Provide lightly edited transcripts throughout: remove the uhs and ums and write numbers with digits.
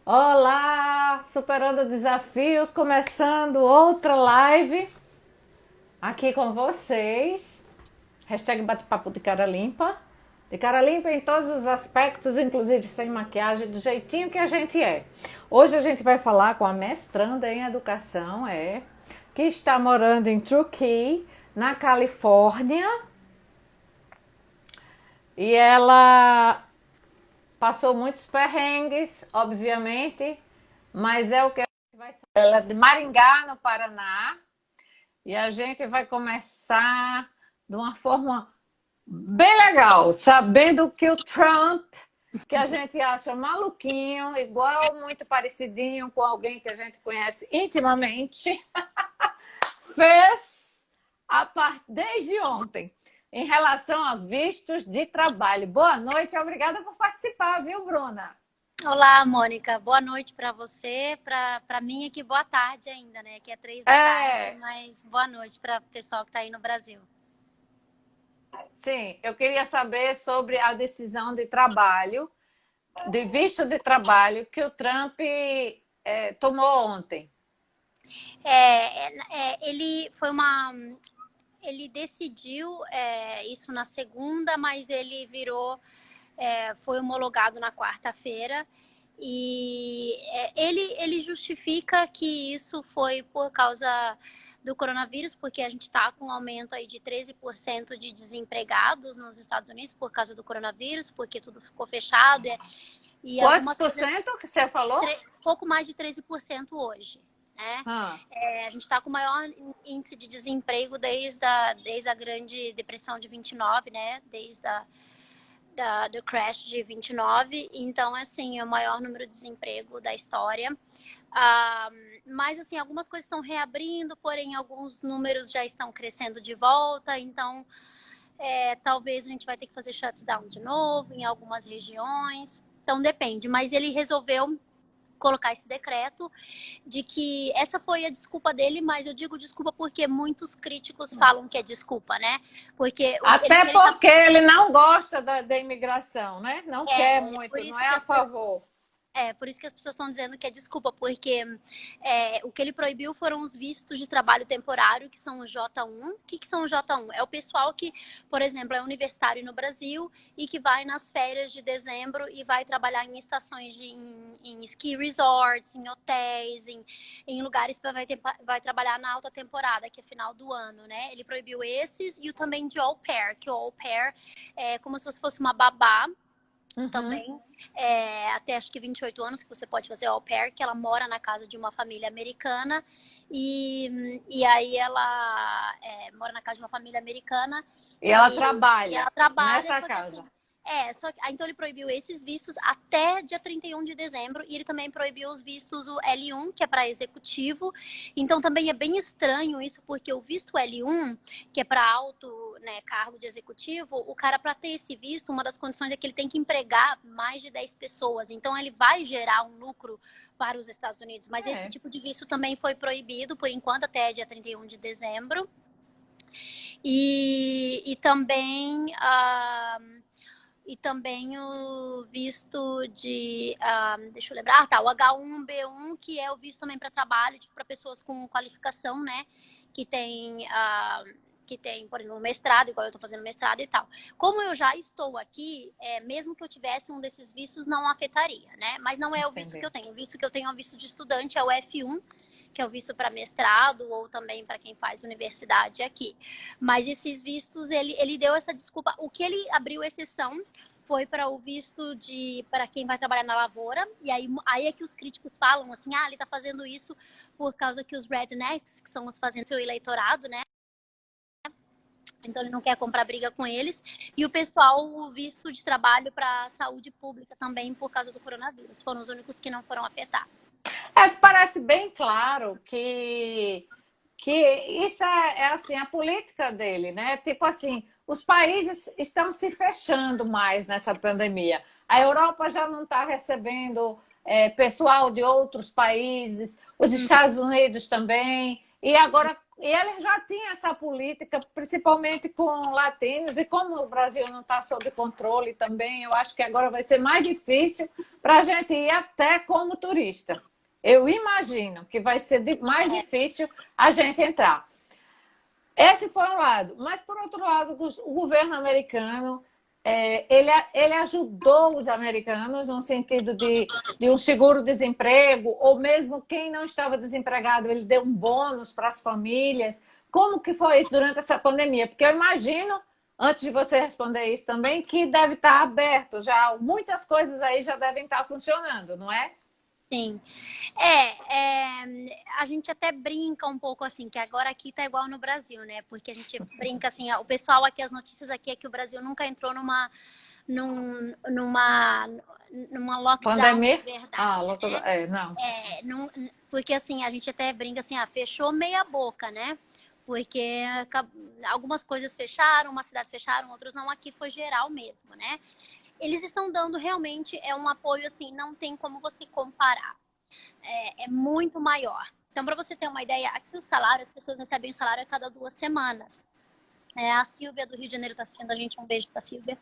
Olá, superando desafios, começando outra live aqui com vocês. Hashtag bate-papo de cara limpa. De cara limpa em todos os aspectos, inclusive sem maquiagem, do jeitinho que a gente é. Hoje a gente vai falar com a mestranda em educação, que está morando em Truckee, na Califórnia. E ela passou muitos perrengues, obviamente, mas é o que a gente vai saber. Ela é de Maringá, no Paraná, e a gente vai começar de uma forma bem legal, sabendo que o Trump, que a gente acha maluquinho, igual, muito parecidinho com alguém que a gente conhece intimamente, fez desde ontem em relação a vistos de trabalho. Boa noite, obrigada por participar, viu, Bruna? Olá, Mônica. Boa noite para você. Para mim aqui, boa tarde ainda, né? Que é 3 da tarde, mas boa noite para o pessoal que está aí no Brasil. Sim, eu queria saber sobre a decisão de trabalho, de visto de trabalho, que o Trump tomou ontem. Ele ele decidiu isso na segunda, mas ele foi homologado na quarta-feira. E ele justifica que isso foi por causa do coronavírus, porque a gente está com um aumento aí de 13% de desempregados nos Estados Unidos por causa do coronavírus, porque tudo ficou fechado. E Quantos por cento que você falou? Pouco mais de 13% hoje. Né? A gente está com o maior índice de desemprego desde a Grande Depressão de 29, né? Desde do crash de 29, então, assim, é o maior número de desemprego da história. Mas, assim, algumas coisas estão reabrindo, porém, alguns números já estão crescendo de volta, então, talvez a gente vai ter que fazer shutdown de novo em algumas regiões, então depende, mas ele resolveu colocar esse decreto de que essa foi a desculpa dele, mas eu digo desculpa porque muitos críticos falam que é desculpa, né? Porque até porque ele não gosta da imigração, né? Não quer muito, não é a favor. Por isso que as pessoas estão dizendo que é desculpa, porque o que ele proibiu foram os vistos de trabalho temporário, que são o J1. O que são o J1? É o pessoal que, por exemplo, é universitário no Brasil e que vai nas férias de dezembro e vai trabalhar em estações em ski resorts, em hotéis, em lugares que vai trabalhar na alta temporada, que é final do ano, né? Ele proibiu esses e o também de au pair, que o au pair é como se fosse uma babá, também, até acho que 28 anos que você pode fazer au pair, que ela mora na casa de uma família americana e aí ela mora na casa de uma família americana e ela trabalha, e ela trabalha nessa casa. Então ele proibiu esses vistos até dia 31 de dezembro e ele também proibiu os vistos o L1, que é para executivo. Então também é bem estranho isso, porque o visto L1, que é para alto, né, cargo de executivo, o cara, para ter esse visto, uma das condições é que ele tem que empregar mais de 10 pessoas. Então ele vai gerar um lucro para os Estados Unidos. Mas esse tipo de visto também foi proibido, por enquanto, até dia 31 de dezembro. E também... E também o visto de, deixa eu lembrar, o H1B1, que é o visto também para trabalho, tipo, para pessoas com qualificação, né? Que tem, por exemplo, um mestrado, igual eu estou fazendo mestrado e tal. Como eu já estou aqui, mesmo que eu tivesse um desses vistos, não afetaria, né? Mas não é o visto que eu tenho. O visto que eu tenho é o visto de estudante, é o F1, que é o visto para mestrado ou também para quem faz universidade aqui. Mas esses vistos, ele deu essa desculpa. O que ele abriu exceção foi para o visto para quem vai trabalhar na lavoura. E aí é que os críticos falam assim, ele está fazendo isso por causa que os rednecks, que são os fazendo seu eleitorado, né? Então ele não quer comprar briga com eles. E o pessoal, o visto de trabalho para saúde pública também por causa do coronavírus. Foram os únicos que não foram afetados. Parece bem claro que isso é assim, a política dele, né? Tipo assim, os países estão se fechando mais nessa pandemia. A Europa já não está recebendo pessoal de outros países, os Estados Unidos também. E agora, E ele já tinha essa política, principalmente com latinos, e como o Brasil não está sob controle também, eu acho que agora vai ser mais difícil para a gente ir até como turista. Eu imagino que vai ser mais difícil a gente entrar. Esse foi um lado. Mas, por outro lado, o governo americano, ele ajudou os americanos no sentido de um seguro-desemprego, ou mesmo quem não estava desempregado, ele deu um bônus para as famílias. Como que foi isso durante essa pandemia? Porque eu imagino, antes de você responder isso também, que deve estar aberto já, muitas coisas aí já devem estar funcionando, não é? Sim. A gente até brinca um pouco assim, que agora aqui tá igual no Brasil, né? Porque a gente brinca assim, o pessoal aqui, as notícias aqui é que o Brasil nunca entrou numa, numa lockdown de Pandemia? Ah, verdade, né? não. Porque assim, a gente até brinca assim, fechou meia boca, né? Porque algumas coisas fecharam, umas cidades fecharam, outras não, aqui foi geral mesmo, né? Eles estão dando realmente um apoio assim, não tem como você comparar. É muito maior. Então, para você ter uma ideia, aqui o salário, as pessoas recebem o salário a cada 2 semanas. A Silvia do Rio de Janeiro está assistindo a gente, um beijo para a Silvia.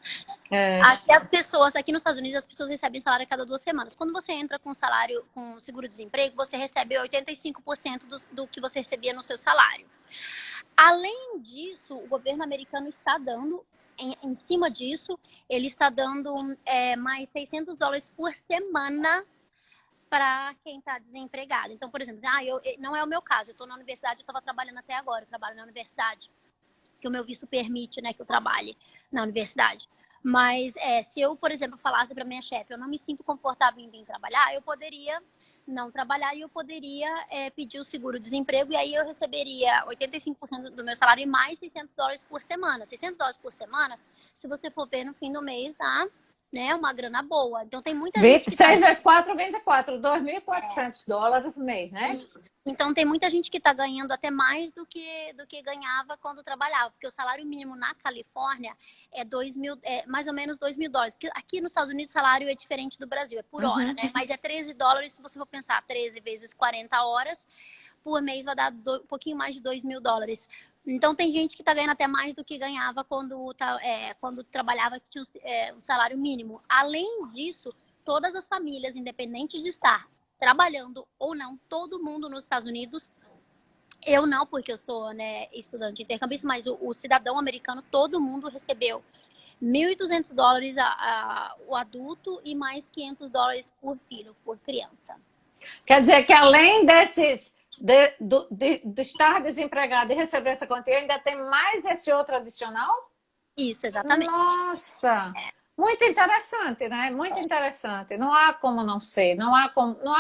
Aqui nos Estados Unidos, as pessoas recebem salário a cada 2 semanas. Quando você entra com salário, com seguro-desemprego, você recebe 85% do que você recebia no seu salário. Além disso, o governo americano está dando, em cima disso, ele está dando mais $600 por semana para quem está desempregado. Então, por exemplo, não é o meu caso, eu estou na universidade, eu estava trabalhando até agora, eu trabalho na universidade, que o meu visto permite, né, que eu trabalhe na universidade. Mas se eu, por exemplo, falasse para minha chefe, eu não me sinto confortável em vir trabalhar, eu poderia não trabalhar e eu poderia pedir o seguro-desemprego e aí eu receberia 85% do meu salário e mais $600 por semana. $600 por semana, se você for ver no fim do mês, tá? Né, uma grana boa. Então tem muita gente que 6 vezes 4, 24, $2.400 mês, né? Então tem muita gente que está ganhando até mais do que ganhava quando trabalhava, porque o salário mínimo na Califórnia é mais ou menos $2.000. Aqui nos Estados Unidos o salário é diferente do Brasil, é por hora, né? Mas é $13 se você for pensar, 13 vezes 40 horas por mês vai dar um pouquinho mais de $2.000. Então tem gente que está ganhando até mais do que ganhava quando trabalhava que tinha o salário mínimo. Além disso, todas as famílias, independente de estar trabalhando ou não, todo mundo nos Estados Unidos, eu não, porque eu sou, né, estudante intercambista, mas o cidadão americano, todo mundo recebeu $1.200 o adulto e mais $500 por filho, por criança. Quer dizer que além desses de estar desempregado e receber essa quantia, ainda tem mais esse outro adicional? Isso, exatamente. Nossa! Muito interessante, né? Muito interessante. Não há como não ser, não há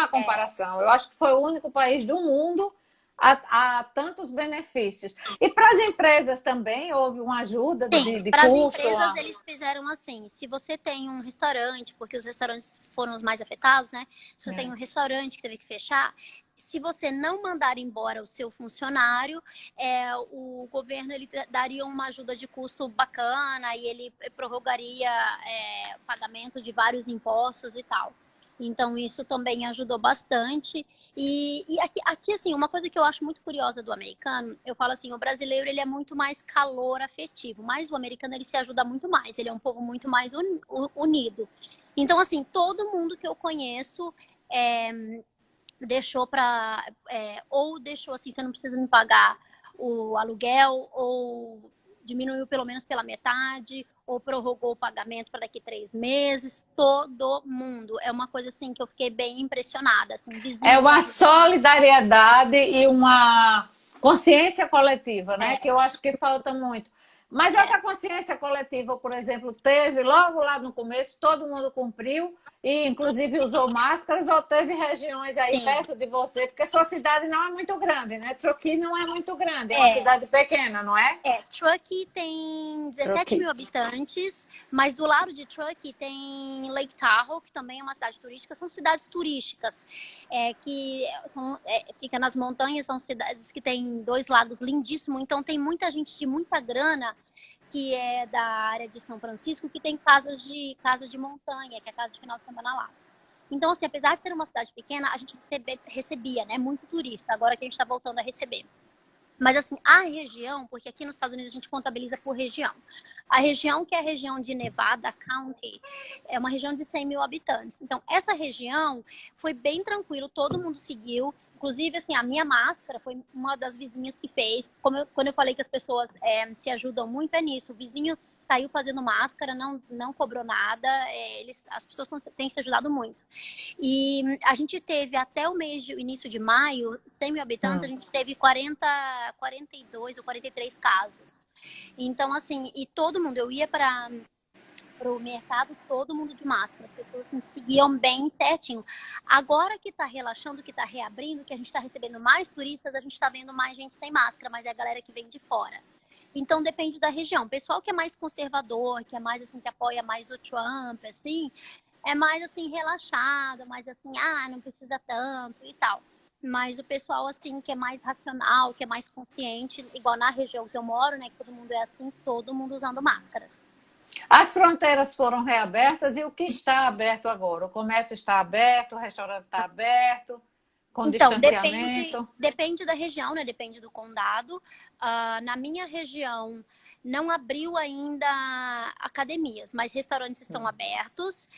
comparação. Eu acho que foi o único país do mundo a tantos benefícios. E para as empresas também houve uma ajuda de para as custo? empresas, eles fizeram assim, se você tem um restaurante, porque os restaurantes foram os mais afetados, né? Se você tem um restaurante que teve que fechar, se você não mandar embora o seu funcionário, o governo ele daria uma ajuda de custo bacana e ele prorrogaria o pagamento de vários impostos e tal. Então, isso também ajudou bastante. E aqui, assim, uma coisa que eu acho muito curiosa do americano, eu falo assim, o brasileiro, ele é muito mais calor afetivo, mas o americano, ele se ajuda muito mais, ele é um povo muito mais unido. Então, assim, todo mundo que eu conheço deixou ou deixou assim, você não precisa me pagar o aluguel, ou diminuiu pelo menos pela metade, ou prorrogou o pagamento para daqui 3 meses. Todo mundo. É uma coisa assim que eu fiquei bem impressionada. Assim, é uma solidariedade e uma consciência coletiva, né? Que eu acho que falta muito. Mas essa consciência coletiva, por exemplo, teve logo lá no começo, todo mundo cumpriu e inclusive usou máscaras, ou teve regiões aí perto de você, porque sua cidade não é muito grande, né? Truckee não é muito grande, é uma cidade pequena, não é? Truckee tem 17 mil habitantes, mas do lado de Truckee tem Lake Tahoe, que também é uma cidade turística. São cidades turísticas que fica nas montanhas, são cidades que têm 2 lagos lindíssimos, então tem muita gente de muita grana que é da área de São Francisco, que tem casa de montanha, que é casa de final de semana lá. Então, assim, apesar de ser uma cidade pequena, a gente recebia, né, muito turista, agora que a gente está voltando a receber. Mas assim, a região, porque aqui nos Estados Unidos a gente contabiliza por região. A região que é a região de Nevada County é uma região de 100 mil habitantes. Então, essa região foi bem tranquilo, todo mundo seguiu. Inclusive, assim, a minha máscara foi uma das vizinhas que fez. Quando eu falei que as pessoas se ajudam muito, é nisso. O vizinho saiu fazendo máscara, não cobrou nada. As pessoas têm se ajudado muito. E a gente teve até o início de maio, 100 mil habitantes, a gente teve 42 ou 43 casos. Então, assim, e todo mundo, eu ia para o mercado, todo mundo de máscara, as pessoas assim, seguiam bem certinho. Agora que está relaxando, que está reabrindo, que a gente está recebendo mais turistas, a gente está vendo mais gente sem máscara, mas é a galera que vem de fora. Então depende da região. O pessoal que é mais conservador, que é mais assim, que apoia mais o Trump, assim, é mais assim, relaxado, mais assim, não precisa tanto e tal. Mas o pessoal, assim, que é mais racional, que é mais consciente, igual na região que eu moro, né, que todo mundo é assim, todo mundo usando máscara. As fronteiras foram reabertas e o que está aberto agora? O comércio está aberto, o restaurante está aberto, com Então, distanciamento? depende da região, né? Depende do condado. Na minha região, não abriu ainda academias, mas restaurantes estão abertos.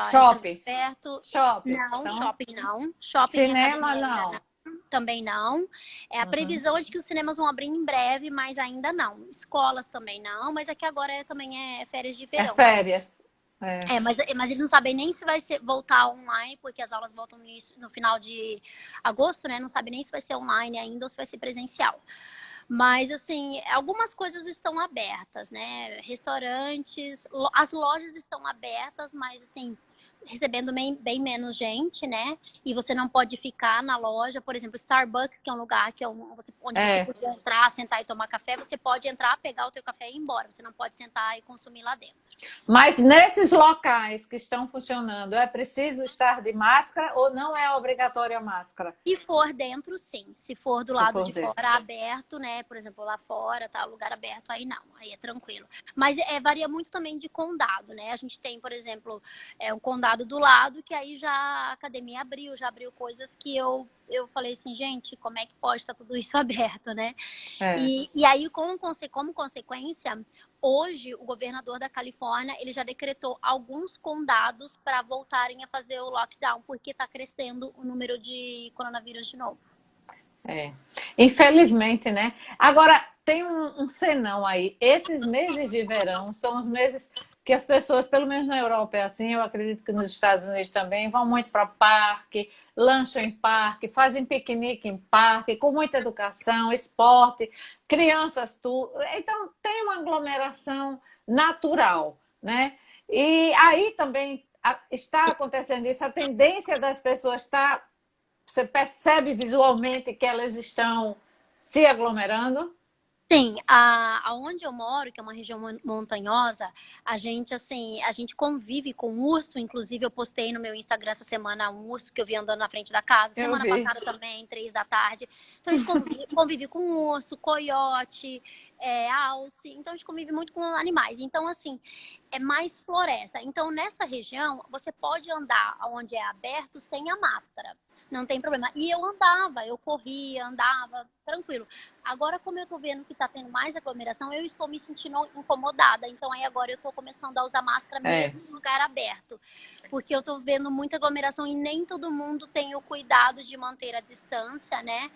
Shoppings? Aberto. Shoppings, Não, então? shopping não. Shopping e Cinema, academia ainda não? não. Também não. A previsão é de que os cinemas vão abrir em breve, mas ainda não. Escolas também não, mas aqui agora também é férias de É verão. férias. Mas eles não sabem nem se vai voltar online, porque as aulas voltam no final de agosto, né? Não sabe nem se vai ser online ainda ou se vai ser presencial. Mas, assim, algumas coisas estão abertas, né? Restaurantes, as lojas estão abertas, mas, assim, recebendo bem menos gente, né? E você não pode ficar na loja. Por exemplo, Starbucks, que é um lugar onde você podia entrar, sentar e tomar café, você pode entrar, pegar o teu café e ir embora. Você não pode sentar e consumir lá dentro. Mas nesses locais que estão funcionando, é preciso estar de máscara ou não é obrigatória a máscara? Se for dentro, sim. Se for do Se lado for de dentro. fora, aberto, né? Por exemplo, lá fora, tá lugar aberto, aí não. Aí é tranquilo. Mas varia muito também de condado, né? A gente tem, por exemplo, um condado do lado que aí já a academia já abriu coisas que eu falei assim, gente, como é que pode estar tudo isso aberto, né? E aí, como consequência, hoje o governador da Califórnia ele já decretou alguns condados para voltarem a fazer o lockdown, porque está crescendo o número de coronavírus de novo. Infelizmente, né? Agora, tem um senão aí. Esses meses de verão são os meses que as pessoas, pelo menos na Europa é assim, eu acredito que nos Estados Unidos também, vão muito para parque, lancham em parque, fazem piquenique em parque, com muita educação, esporte, crianças, tudo. Então, tem uma aglomeração natural, né? E aí também está acontecendo isso, a tendência das pessoas está... Você percebe visualmente que elas estão se aglomerando? Sim, aonde eu moro, que é uma região montanhosa, a gente convive com urso. Inclusive, eu postei no meu Instagram essa semana um urso que eu vi andando na frente da casa. Semana passada também, 3 da tarde. Então, a gente convive com urso, coiote, alce. Então, a gente convive muito com animais. Então, assim, é mais floresta. Então, nessa região, você pode andar onde é aberto sem a máscara. Não tem problema. E eu corria, andava, tranquilo. Agora, como eu tô vendo que tá tendo mais aglomeração, eu estou me sentindo incomodada. Então, aí agora eu tô começando a usar máscara mesmo em lugar aberto. Porque eu tô vendo muita aglomeração e nem todo mundo tem o cuidado de manter a distância, né?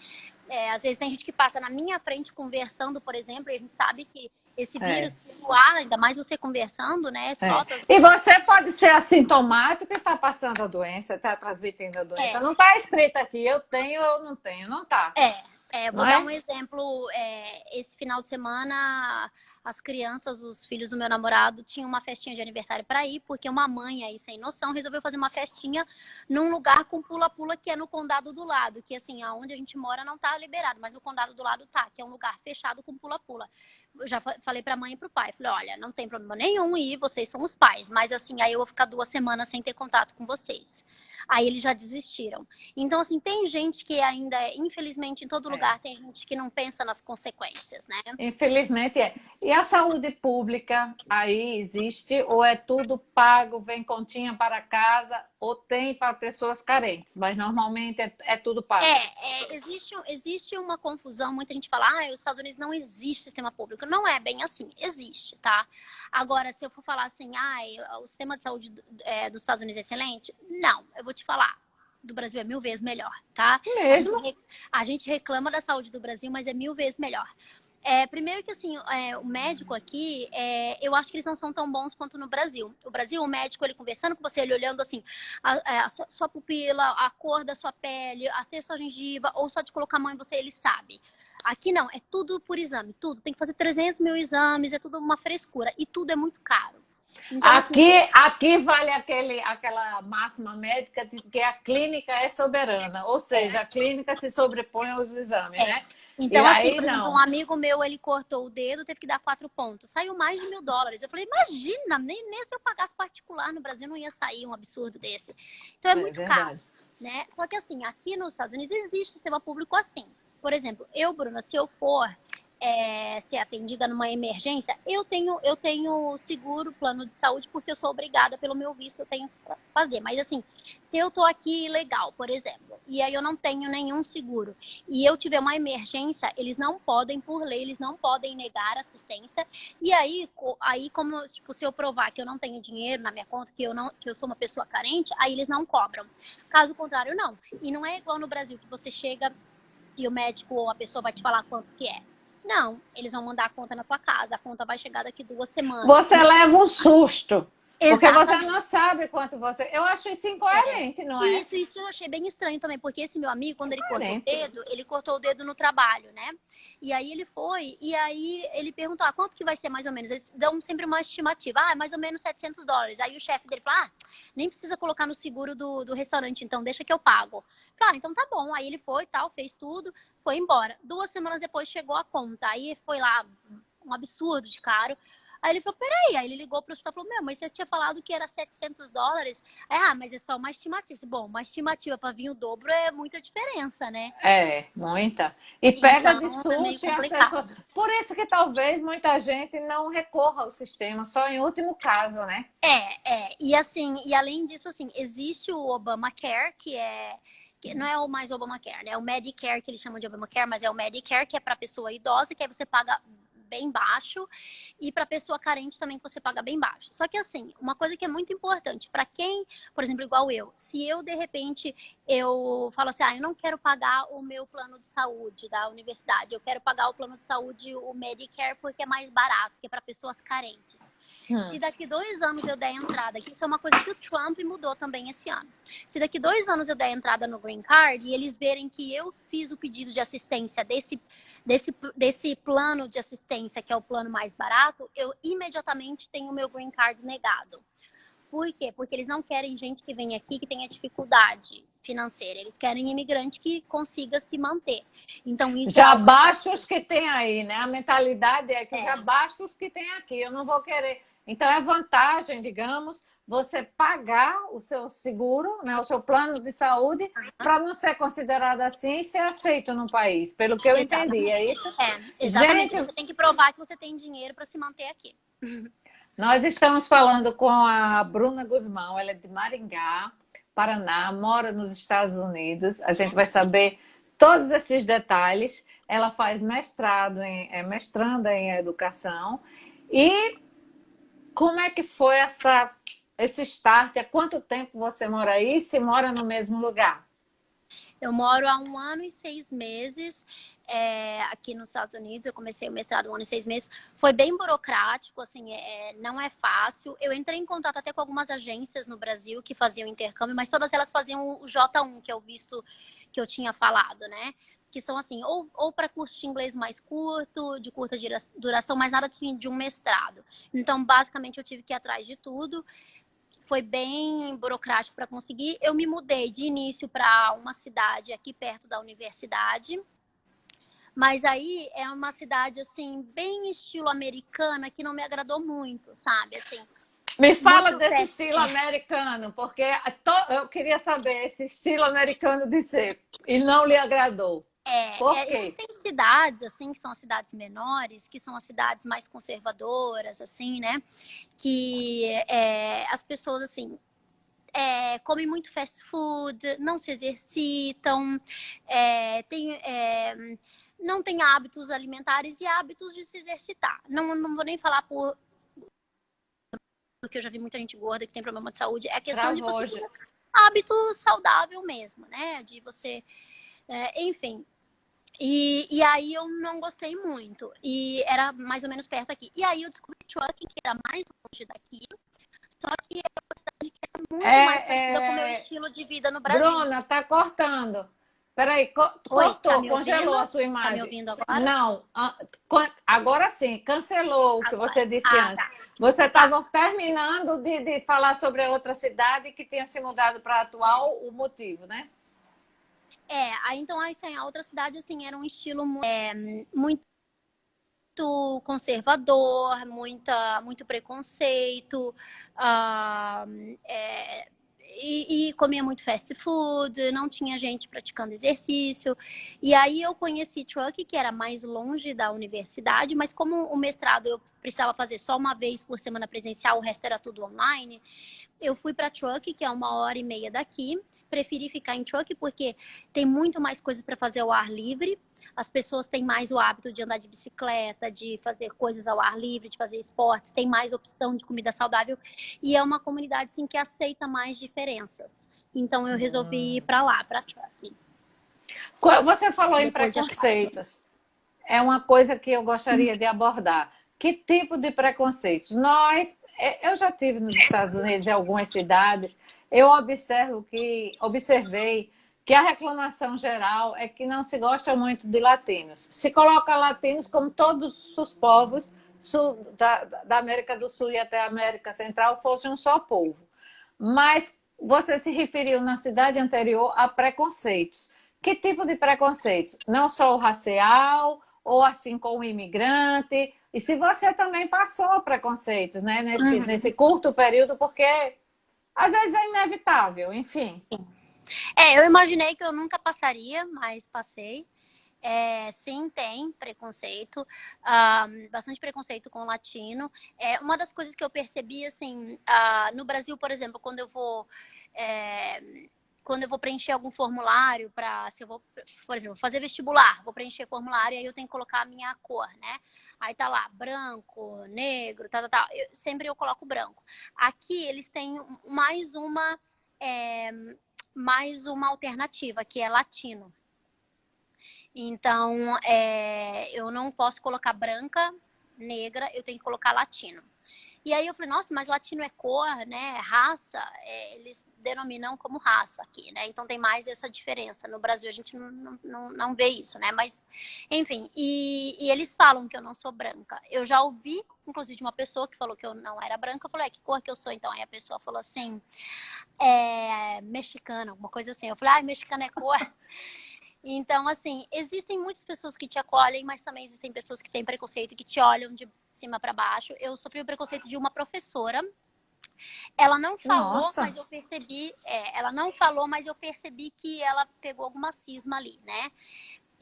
Às vezes tem gente que passa na minha frente conversando, por exemplo, e a gente sabe que esse vírus no ar, ainda mais você conversando, né? E você pode ser assintomático e está passando a doença, está transmitindo a doença. Não está escrito aqui, eu tenho ou não tenho, não está. Vou dar um exemplo. Esse final de semana, as crianças, os filhos do meu namorado, tinham uma festinha de aniversário para ir, porque uma mãe aí sem noção resolveu fazer uma festinha num lugar com pula-pula que é no condado do lado, que assim, aonde a gente mora não tá liberado, mas o condado do lado tá, que é um lugar fechado com pula-pula. Eu já falei pra mãe e pro pai, falei, olha, não tem problema nenhum ir, vocês são os pais, mas assim, aí eu vou ficar 2 semanas sem ter contato com vocês. Aí eles já desistiram. Então, assim, tem gente que ainda, infelizmente, em todo lugar, tem gente que não pensa nas consequências, né? Infelizmente é. E a saúde pública aí existe ou é tudo pago, vem continha para casa ou tem para pessoas carentes? Mas normalmente é tudo pago. Existe uma confusão, muita gente fala, os Estados Unidos não existe sistema público. Não é bem assim, existe, tá? Agora, se eu for falar assim, o sistema de saúde dos Estados Unidos é excelente, não, eu vou te falar. Do Brasil é 1000 vezes melhor, tá? Mesmo? A gente reclama da saúde do Brasil, mas é 1000 vezes melhor. Primeiro que, assim, o médico aqui, eu acho que eles não são tão bons quanto no Brasil. O Brasil, o médico, ele conversando com você, ele olhando, assim, a sua pupila, a cor da sua pele, até sua gengiva, ou só de colocar a mão em você, ele sabe. Aqui não, é tudo por exame, tudo. Tem que fazer 300 mil exames, é tudo uma frescura. E tudo é muito caro. Então, aqui vale aquela máxima médica de que a clínica é soberana, ou seja, a clínica se sobrepõe aos exames, né? Então, e assim, aí, por exemplo, não. um amigo meu, ele cortou o dedo, teve que dar 4 pontos. Saiu mais de $1000. Eu falei, imagina, nem se eu pagasse particular no Brasil não ia sair um absurdo desse. Então, é muito caro, né? Só que, assim, aqui nos Estados Unidos existe sistema público assim. Por exemplo, Bruna, se eu for ser atendida numa emergência, eu tenho seguro, plano de saúde, porque eu sou obrigada pelo meu visto, eu tenho que fazer. Mas assim, se eu tô aqui legal, por exemplo, e aí eu não tenho nenhum seguro, e eu tiver uma emergência, eles não podem, por lei, eles não podem negar assistência. E aí como, tipo, se eu provar que eu não tenho dinheiro na minha conta, que eu sou uma pessoa carente, aí eles não cobram. Caso contrário, não. E não é igual no Brasil, que você chega e o médico ou a pessoa vai te falar quanto que é. Não, eles vão mandar a conta na tua casa, a conta vai chegar daqui 2 semanas. Você leva um susto. Porque você Exatamente. não sabe quanto você... Eu acho isso incoerente, não é? Isso eu achei bem estranho também, porque esse meu amigo, quando ele cortou o dedo no trabalho, né? E aí ele foi, e aí ele perguntou, quanto que vai ser mais ou menos? Eles dão sempre uma estimativa, mais ou menos $700. Aí o chefe dele falou, nem precisa colocar no seguro do restaurante, então deixa que eu pago. Claro, então tá bom. Aí ele foi, fez tudo, foi embora. 2 semanas depois chegou a conta, aí foi lá, um absurdo de caro. Aí ele falou, peraí. Aí ele ligou pro hospital e falou, mas você tinha falado que era $700. Mas é só uma estimativa. Bom, uma estimativa para vir o dobro é muita diferença, né? Muita. E pega de Então, susto e as pessoas... Por isso que talvez muita gente não recorra ao sistema, só em último caso, né? E assim, e além disso, assim, existe o Obamacare, que não é o mais Obamacare, né? É o Medicare, que eles chamam de Obamacare, mas é o Medicare, que é para pessoa idosa, que aí você paga bem baixo, e para pessoa carente também que você paga bem baixo. Só que assim, uma coisa que é muito importante para quem, por exemplo, igual eu, se eu de repente eu falo assim, eu não quero pagar o meu plano de saúde da universidade, eu quero pagar o plano de saúde, o Medicare, porque é mais barato, que é para pessoas carentes. Se daqui 2 anos eu der entrada, que isso é uma coisa que o Trump mudou também esse ano. Se daqui 2 anos eu der entrada no Green Card e eles verem que eu fiz o pedido de assistência desse plano de assistência, que é o plano mais barato, eu imediatamente tenho o meu Green Card negado. Por quê? Porque eles não querem gente que vem aqui que tenha dificuldade financeira. Eles querem imigrante que consiga se manter. Então, isso já basta os que tem aí, né? A mentalidade é que já basta os que tem aqui. Eu não vou querer. Então, é vantagem, digamos, você pagar o seu seguro, né, o seu plano de saúde, para não ser considerado assim e ser aceito no país, pelo que eu entendi. É isso? Exatamente. Gente, você tem que provar que você tem dinheiro para se manter aqui. Nós estamos falando com a Bruna Guzmão, ela é de Maringá, Paraná, mora nos Estados Unidos. A gente vai saber todos esses detalhes. Ela faz mestranda em educação. E como é que foi esse start? Há quanto tempo você mora aí? Se mora no mesmo lugar? Eu moro há 1 ano e 6 meses aqui nos Estados Unidos. Eu comecei o mestrado 1 ano e 6 meses. Foi bem burocrático, assim, não é fácil. Eu entrei em contato até com algumas agências no Brasil que faziam intercâmbio, mas todas elas faziam o J1, que é o visto que eu tinha falado, né? Que são assim, ou para curso de inglês mais curto, de curta duração, mas nada de um mestrado. Então, basicamente, eu tive que ir atrás de tudo. Foi bem burocrático para conseguir. Eu me mudei de início para uma cidade aqui perto da universidade. Mas aí é uma cidade, assim, bem estilo americana, que não me agradou muito, sabe? Assim, Me fala muito desse fast. estilo americano, porque eu queria saber esse estilo americano de ser e não lhe agradou. Por quê? Existem cidades, assim, que são as cidades menores, que são as cidades mais conservadoras, assim, né? Que as pessoas, assim, comem muito fast food, não se exercitam, não têm hábitos alimentares e hábitos de se exercitar. Não vou nem falar porque eu já vi muita gente gorda que tem problema de saúde. É a questão de você Travou. ter hábito saudável mesmo, né? De você, enfim. E aí eu não gostei muito. E era mais ou menos perto aqui. E aí eu descobri Trucking, que era mais longe daqui. Só que é uma cidade que era muito mais parecida com o meu estilo de vida no Brasil. Bruna, tá cortando. Peraí, Oi, tá cortou, me congelou ouvindo? a sua Tá me imagem. ouvindo agora? Não, agora sim, cancelou o que você disse antes. Tá. Você estava terminando de falar sobre a outra cidade que tinha se mudado para a atual, o motivo, né? Então assim, a outra cidade assim era um estilo muito conservador, muito preconceito, e comia muito fast food, não tinha gente praticando exercício. E aí eu conheci Truck, que era mais longe da universidade, mas como o mestrado eu precisava fazer só uma vez por semana presencial, o resto era tudo online, eu fui para Truck, que é 1h30 daqui. Preferi ficar em Truck porque tem muito mais coisas para fazer ao ar livre. As pessoas têm mais o hábito de andar de bicicleta, de fazer coisas ao ar livre, de fazer esportes, tem mais opção de comida saudável. E é uma comunidade, sim, que aceita mais diferenças. Então, eu resolvi ir para lá, para Truck. Você falou em preconceitos. É uma coisa que eu gostaria de abordar. Que tipo de preconceitos? Eu já tive nos Estados Unidos, em algumas cidades, eu observei que a reclamação geral é que não se gosta muito de latinos. Se coloca latinos como todos os povos da América do Sul e até a América Central fossem um só povo. Mas você se referiu na cidade anterior a preconceitos. Que tipo de preconceitos? Não só o racial, ou assim com o imigrante. E se você também passou preconceitos, né, nesse curto período, porque às vezes é inevitável, enfim. Eu imaginei que eu nunca passaria, mas passei. Sim, tem preconceito, bastante preconceito com o latino. Uma das coisas que eu percebi, assim, no Brasil, por exemplo, quando eu vou preencher algum formulário se eu vou, por exemplo, fazer vestibular, vou preencher formulário, aí eu tenho que colocar a minha cor, né? Aí tá lá, branco, negro, tal. Sempre eu coloco branco. Aqui eles têm mais uma alternativa, que é latino. Então, eu não posso colocar branca, negra, eu tenho que colocar latino. E aí eu falei, nossa, mas latino é cor, né? Raça, eles denominam como raça aqui, né? Então tem mais essa diferença. No Brasil a gente não vê isso, né? Mas, enfim, e eles falam que eu não sou branca. Eu já ouvi, inclusive, de uma pessoa que falou que eu não era branca. Eu falei, que cor que eu sou então? Aí a pessoa falou assim, mexicana, alguma coisa assim. Eu falei, mexicana é cor. Então, assim, existem muitas pessoas que te acolhem, mas também existem pessoas que têm preconceito e que te olham de cima para baixo. Eu sofri o preconceito de uma professora. Ela não falou, Nossa. mas eu percebi. Ela não falou, mas eu percebi que ela pegou alguma cisma ali, né?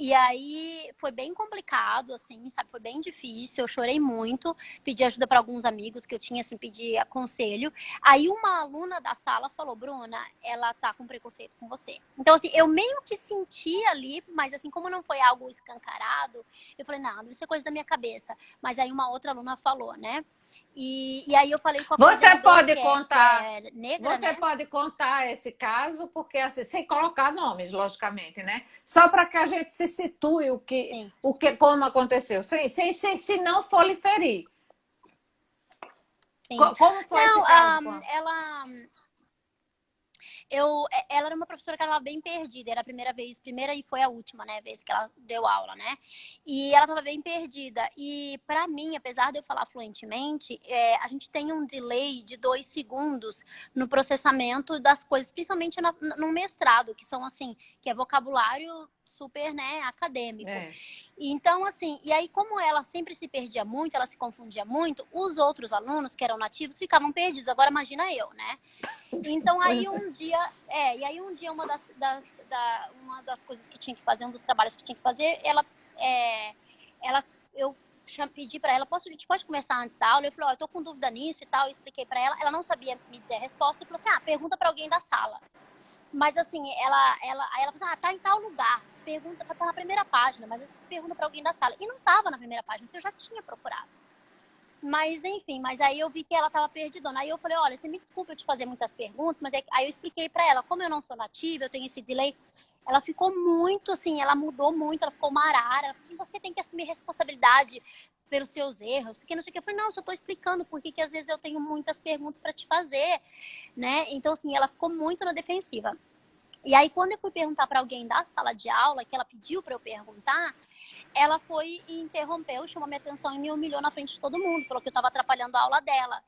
E aí foi bem complicado, assim, sabe? Foi bem difícil, eu chorei muito, pedi ajuda para alguns amigos que eu tinha, assim, pedi conselho. Aí uma aluna da sala falou, Bruna, ela tá com preconceito com você. Então, assim, eu meio que senti ali, mas assim, como não foi algo escancarado, eu falei, não, deve ser coisa da minha cabeça. Mas aí uma outra aluna falou, né? E aí eu falei com a Você pode que contar, é negra, você né? pode contar esse caso, porque assim, sem colocar nomes, logicamente, né? Só para que a gente se situe como aconteceu, se não for lhe ferir. Sim. Como foi esse caso? Ela era uma professora que estava bem perdida. Era a primeira e foi a última, né, vez que ela deu aula, né? E ela estava bem perdida. E para mim, apesar de eu falar fluentemente, a gente tem um delay de 2 segundos no processamento das coisas, principalmente no mestrado, que são assim, que é vocabulário super, né, acadêmico. É. Então, assim, e aí como ela sempre se perdia muito, ela se confundia muito, os outros alunos que eram nativos ficavam perdidos. Agora imagina eu, né? Então aí um dia, uma das coisas que tinha que fazer, um dos trabalhos que tinha que fazer, eu pedi para ela, a gente pode conversar antes da aula? Eu falei, eu tô com dúvida nisso e tal, eu expliquei para ela, ela não sabia me dizer a resposta e falou assim, pergunta para alguém da sala. Mas assim, aí ela falou assim, tá em tal lugar, pergunta, tá na primeira página, mas pergunta para alguém da sala. E não tava na primeira página, porque eu já tinha procurado. Mas enfim, mas aí eu vi que ela tava perdidona. Aí eu falei, olha, você me desculpa eu te fazer muitas perguntas, mas aí eu expliquei para ela, como eu não sou nativa, eu tenho esse delay. Ela ficou muito assim, ela mudou muito, ela ficou uma arara. Ela falou assim, você tem que assumir responsabilidade pelos seus erros, porque não sei o que. Eu falei, não, eu só tô explicando porque que às vezes eu tenho muitas perguntas para te fazer, né? Então, assim, ela ficou muito na defensiva. E aí, quando eu fui perguntar para alguém da sala de aula, que ela pediu para eu perguntar, ela foi e interrompeu, chamou minha atenção e me humilhou na frente de todo mundo, falou que eu estava atrapalhando a aula dela.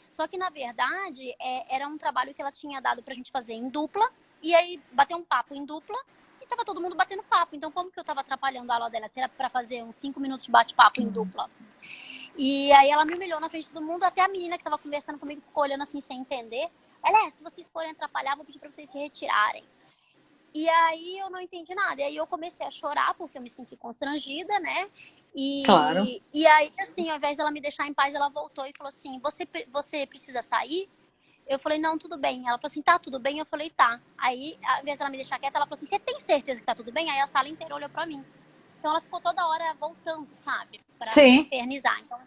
Só que, na verdade, era um trabalho que ela tinha dado pra gente fazer em dupla, e aí bater um papo em dupla, e tava todo mundo batendo papo. Então, como que eu tava atrapalhando a aula dela? Se era pra fazer uns 5 minutos de bate-papo em dupla. E aí ela me humilhou na frente de todo mundo, até a menina que tava conversando comigo ficou olhando assim, sem entender. Ela, se vocês forem atrapalhar, vou pedir pra vocês se retirarem. E aí eu não entendi nada. E aí eu comecei a chorar, porque eu me senti constrangida, né? Claro. E aí, assim, ao invés dela me deixar em paz, ela voltou e falou assim, você precisa sair? Eu falei, não, tudo bem. Ela falou assim, tá, tudo bem? Eu falei, tá. Aí, ao invés dela me deixar quieta, ela falou assim, você tem certeza que tá tudo bem? Aí a sala inteira olhou pra mim. Então ela ficou toda hora voltando, sabe? Pra me infernizar. Então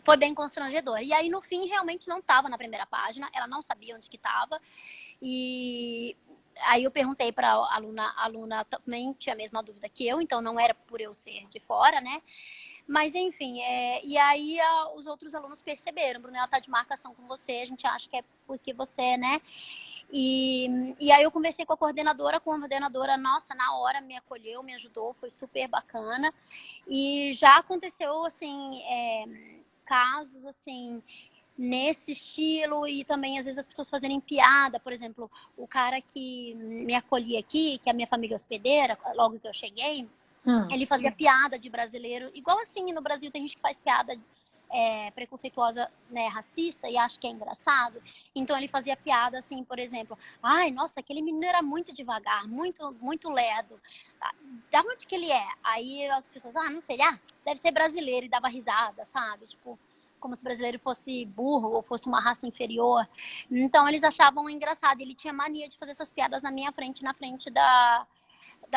foi bem constrangedor. E aí, no fim, realmente não tava na primeira página. Ela não sabia onde que tava. E aí eu perguntei para a aluna também tinha a mesma dúvida que eu, então não era por eu ser de fora, né? Mas enfim, e aí os outros alunos perceberam, Bruna, ela tá de marcação com você, a gente acha que é porque você, né? E aí eu conversei com a coordenadora, nossa, na hora me acolheu, me ajudou, foi super bacana. E já aconteceu, assim, casos, assim, nesse estilo, e também às vezes as pessoas fazerem piada. Por exemplo, o cara que me acolhia aqui, que é a minha família hospedeira, logo que eu cheguei, ele fazia piada de brasileiro, igual assim no Brasil tem gente que faz piada preconceituosa, né, racista, e acha que é engraçado. Então ele fazia piada assim, por exemplo, ai, nossa, aquele menino era muito devagar, muito, muito lerdo. Da onde que ele é? Aí as pessoas, não sei, deve ser brasileiro, e dava risada, sabe? Tipo, como se o brasileiro fosse burro ou fosse uma raça inferior. Então eles achavam engraçado. Ele tinha mania de fazer essas piadas na minha frente, na frente da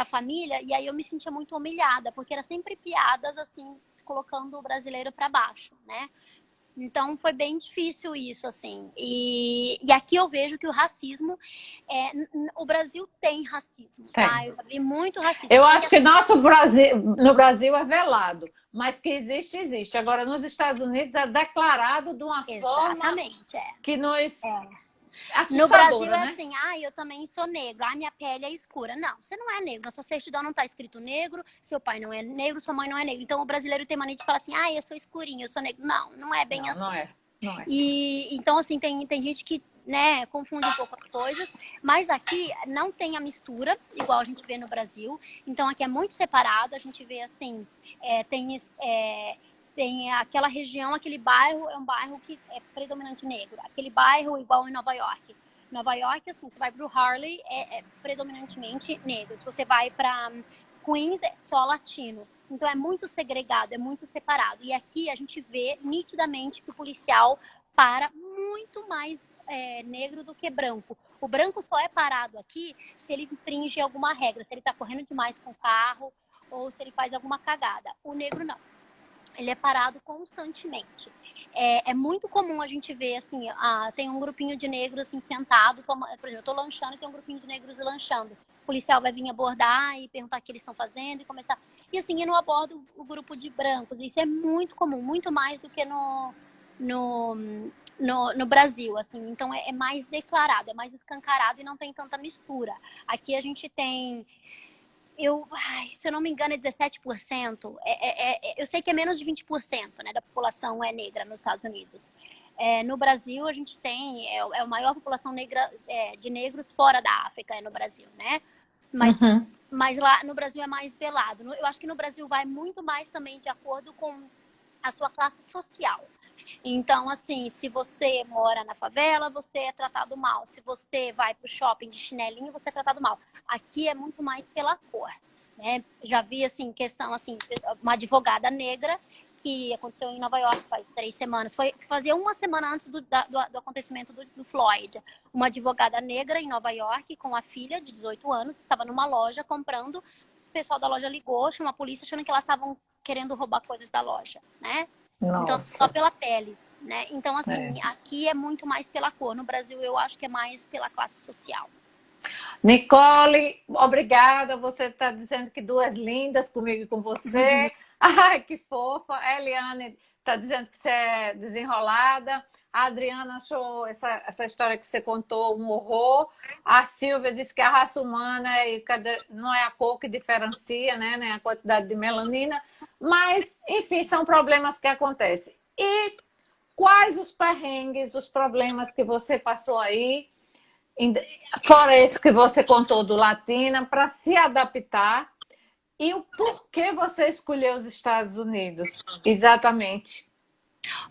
família, e aí eu me sentia muito humilhada, porque era sempre piadas assim, colocando o brasileiro para baixo, né? Então foi bem difícil isso, assim. E aqui eu vejo que o racismo, o Brasil tem racismo, tá? Eu vi muito racismo. Eu acho que no Brasil é velado, mas que existe, existe. Agora, nos Estados Unidos é declarado de uma forma que nos... No Brasil é assim, eu também sou negro, minha pele é escura. Não, você não é negro, na sua certidão não tá escrito negro, seu pai não é negro, sua mãe não é negra. Então o brasileiro tem mania de falar assim, eu sou escurinho, eu sou negro. Não, não é bem assim. Não é. E então, assim, tem gente que, né, confunde um pouco as coisas, mas aqui não tem a mistura, igual a gente vê no Brasil. Então aqui é muito separado, a gente vê assim, tem aquela região, aquele bairro é um bairro que é predominante negro. Aquele bairro igual em Nova York. Nova York, assim, você vai para o Harlem, é predominantemente negro. Se você vai para Queens, é só latino. Então é muito segregado, é muito separado. E aqui a gente vê nitidamente que o policial para muito mais negro do que branco. O branco só é parado aqui se ele infringe alguma regra, se ele está correndo demais com o carro ou se ele faz alguma cagada. O negro não. Ele é parado constantemente. É muito comum a gente ver, assim, tem um grupinho de negros, assim, sentado, por exemplo, eu tô lanchando e tem um grupinho de negros lanchando. O policial vai vir abordar e perguntar o que eles estão fazendo e começar... E, assim, eu não abordo o grupo de brancos. Isso é muito comum, muito mais do que no Brasil, assim. Então, é mais declarado, é mais escancarado e não tem tanta mistura. Aqui a gente tem... se eu não me engano, é 17%. Eu sei que é menos de 20%, né, da população é negra nos Estados Unidos. No Brasil, a gente tem a maior população negra, de negros fora da África, no Brasil, né? Mas, Uhum. mas lá no Brasil é mais velado. Eu acho que no Brasil vai muito mais também de acordo com a sua classe social. Então, assim, se você mora na favela, você é tratado mal. Se você vai pro shopping de chinelinho, você é tratado mal. Aqui é muito mais pela cor, né? Já vi, assim, questão, assim, uma advogada negra que aconteceu em Nova York faz 3 semanas. Fazia uma semana antes do acontecimento do Floyd. Uma advogada negra em Nova York com a filha de 18 anos, estava numa loja comprando. O pessoal da loja ligou, chamou a polícia, achando que elas estavam querendo roubar coisas da loja, né? Então, só Nossa. pela pele, né? Então, É. assim, aqui é muito mais pela cor. No Brasil, eu acho que é mais pela classe social. Nicole, obrigada. Você está dizendo que duas lindas comigo e com você. Ai, que fofa. A Eliane está dizendo que você é desenrolada. A Adriana achou essa história que você contou um horror. A Silvia disse que a raça humana não é a cor que diferencia, né? Nem a quantidade de melanina. Mas, enfim, são problemas que acontecem. E quais os perrengues, os problemas que você passou aí? Fora esse que você contou do Latina, para se adaptar e o porquê você escolheu os Estados Unidos, exatamente.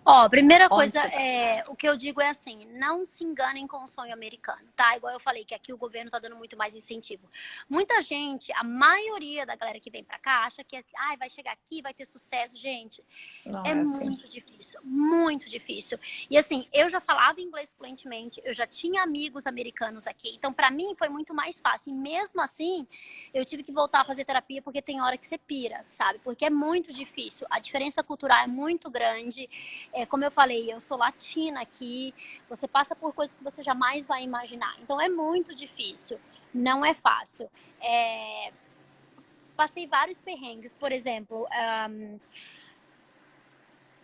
Ó, primeira Onde coisa, você está? o que eu digo é assim, não se enganem com o sonho americano, tá? Igual eu falei, que aqui o governo tá dando muito mais incentivo. Muita gente, a maioria da galera que vem pra cá, acha que vai chegar aqui, vai ter sucesso. Gente, Não é é assim. muito difícil, muito difícil. E assim, eu já falava inglês fluentemente, eu já tinha amigos americanos aqui, então para mim foi muito mais fácil. E mesmo assim, eu tive que voltar a fazer terapia porque tem hora que você pira, sabe? Porque é muito difícil. A diferença cultural é muito grande. Como eu falei, eu sou latina aqui, você passa por coisas que você jamais vai imaginar. Então é muito difícil, não é fácil. Passei vários perrengues, por exemplo.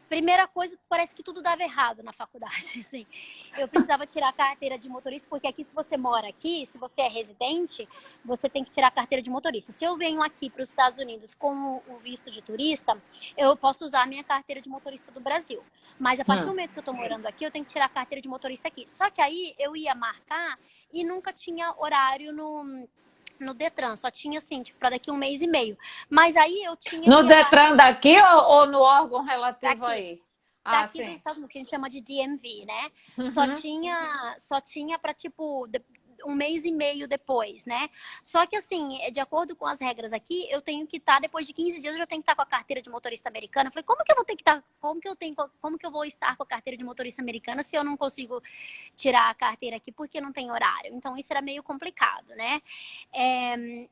Primeira coisa, parece que tudo dava errado na faculdade. Assim, eu precisava tirar a carteira de motorista, porque aqui, se você mora aqui, se você é residente, você tem que tirar a carteira de motorista. Se eu venho aqui para os Estados Unidos com o visto de turista, eu posso usar a minha carteira de motorista do Brasil. Mas a partir do momento que eu estou morando aqui, eu tenho que tirar a carteira de motorista aqui. Só que aí eu ia marcar e nunca tinha horário no Detran, só tinha assim, tipo, para daqui 1 mês e meio. Mas aí eu tinha No que Detran daqui ou no órgão relativo daqui, aí? Ah, daqui dos sim. Estados Unidos, que a gente chama de DMV, né? Uhum. Só tinha para tipo 1 mês e meio depois, né? Só que assim, de acordo com as regras aqui, eu tenho que estar depois de 15 dias eu já tenho que estar com a carteira de motorista americana. Eu falei, como que eu vou ter que estar, como que eu vou estar com a carteira de motorista americana se eu não consigo tirar a carteira aqui porque não tem horário? Então isso era meio complicado, né?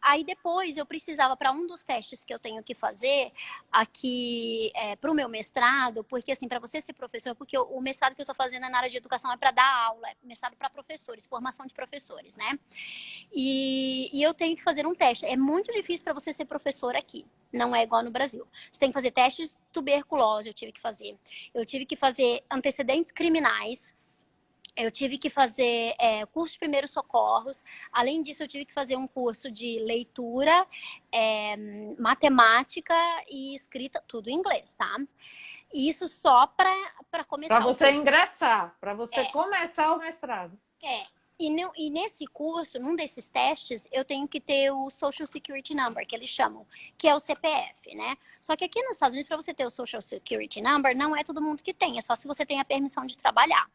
Aí depois eu precisava para um dos testes que eu tenho que fazer aqui para o meu mestrado, porque assim, para você ser professor, porque o mestrado que eu estou fazendo na área de educação é para dar aula, é mestrado para professores, formação de professores, né? E eu tenho que fazer um teste. É muito difícil para você ser professor aqui, não é igual no Brasil. Você tem que fazer testes de tuberculose, eu tive que fazer. Eu tive que fazer antecedentes criminais. Eu tive que fazer curso de primeiros socorros. Além disso, eu tive que fazer um curso de leitura, matemática e escrita, tudo em inglês, tá? E isso só para Para começar o você curso. ingressar, para você É, começar o mestrado. é. E nesse curso, num desses testes, eu tenho que ter o Social Security Number, que eles chamam, que é o CPF, né? Só que aqui nos Estados Unidos, para você ter o Social Security Number, não é todo mundo que tem, é só se você tem a permissão de trabalhar.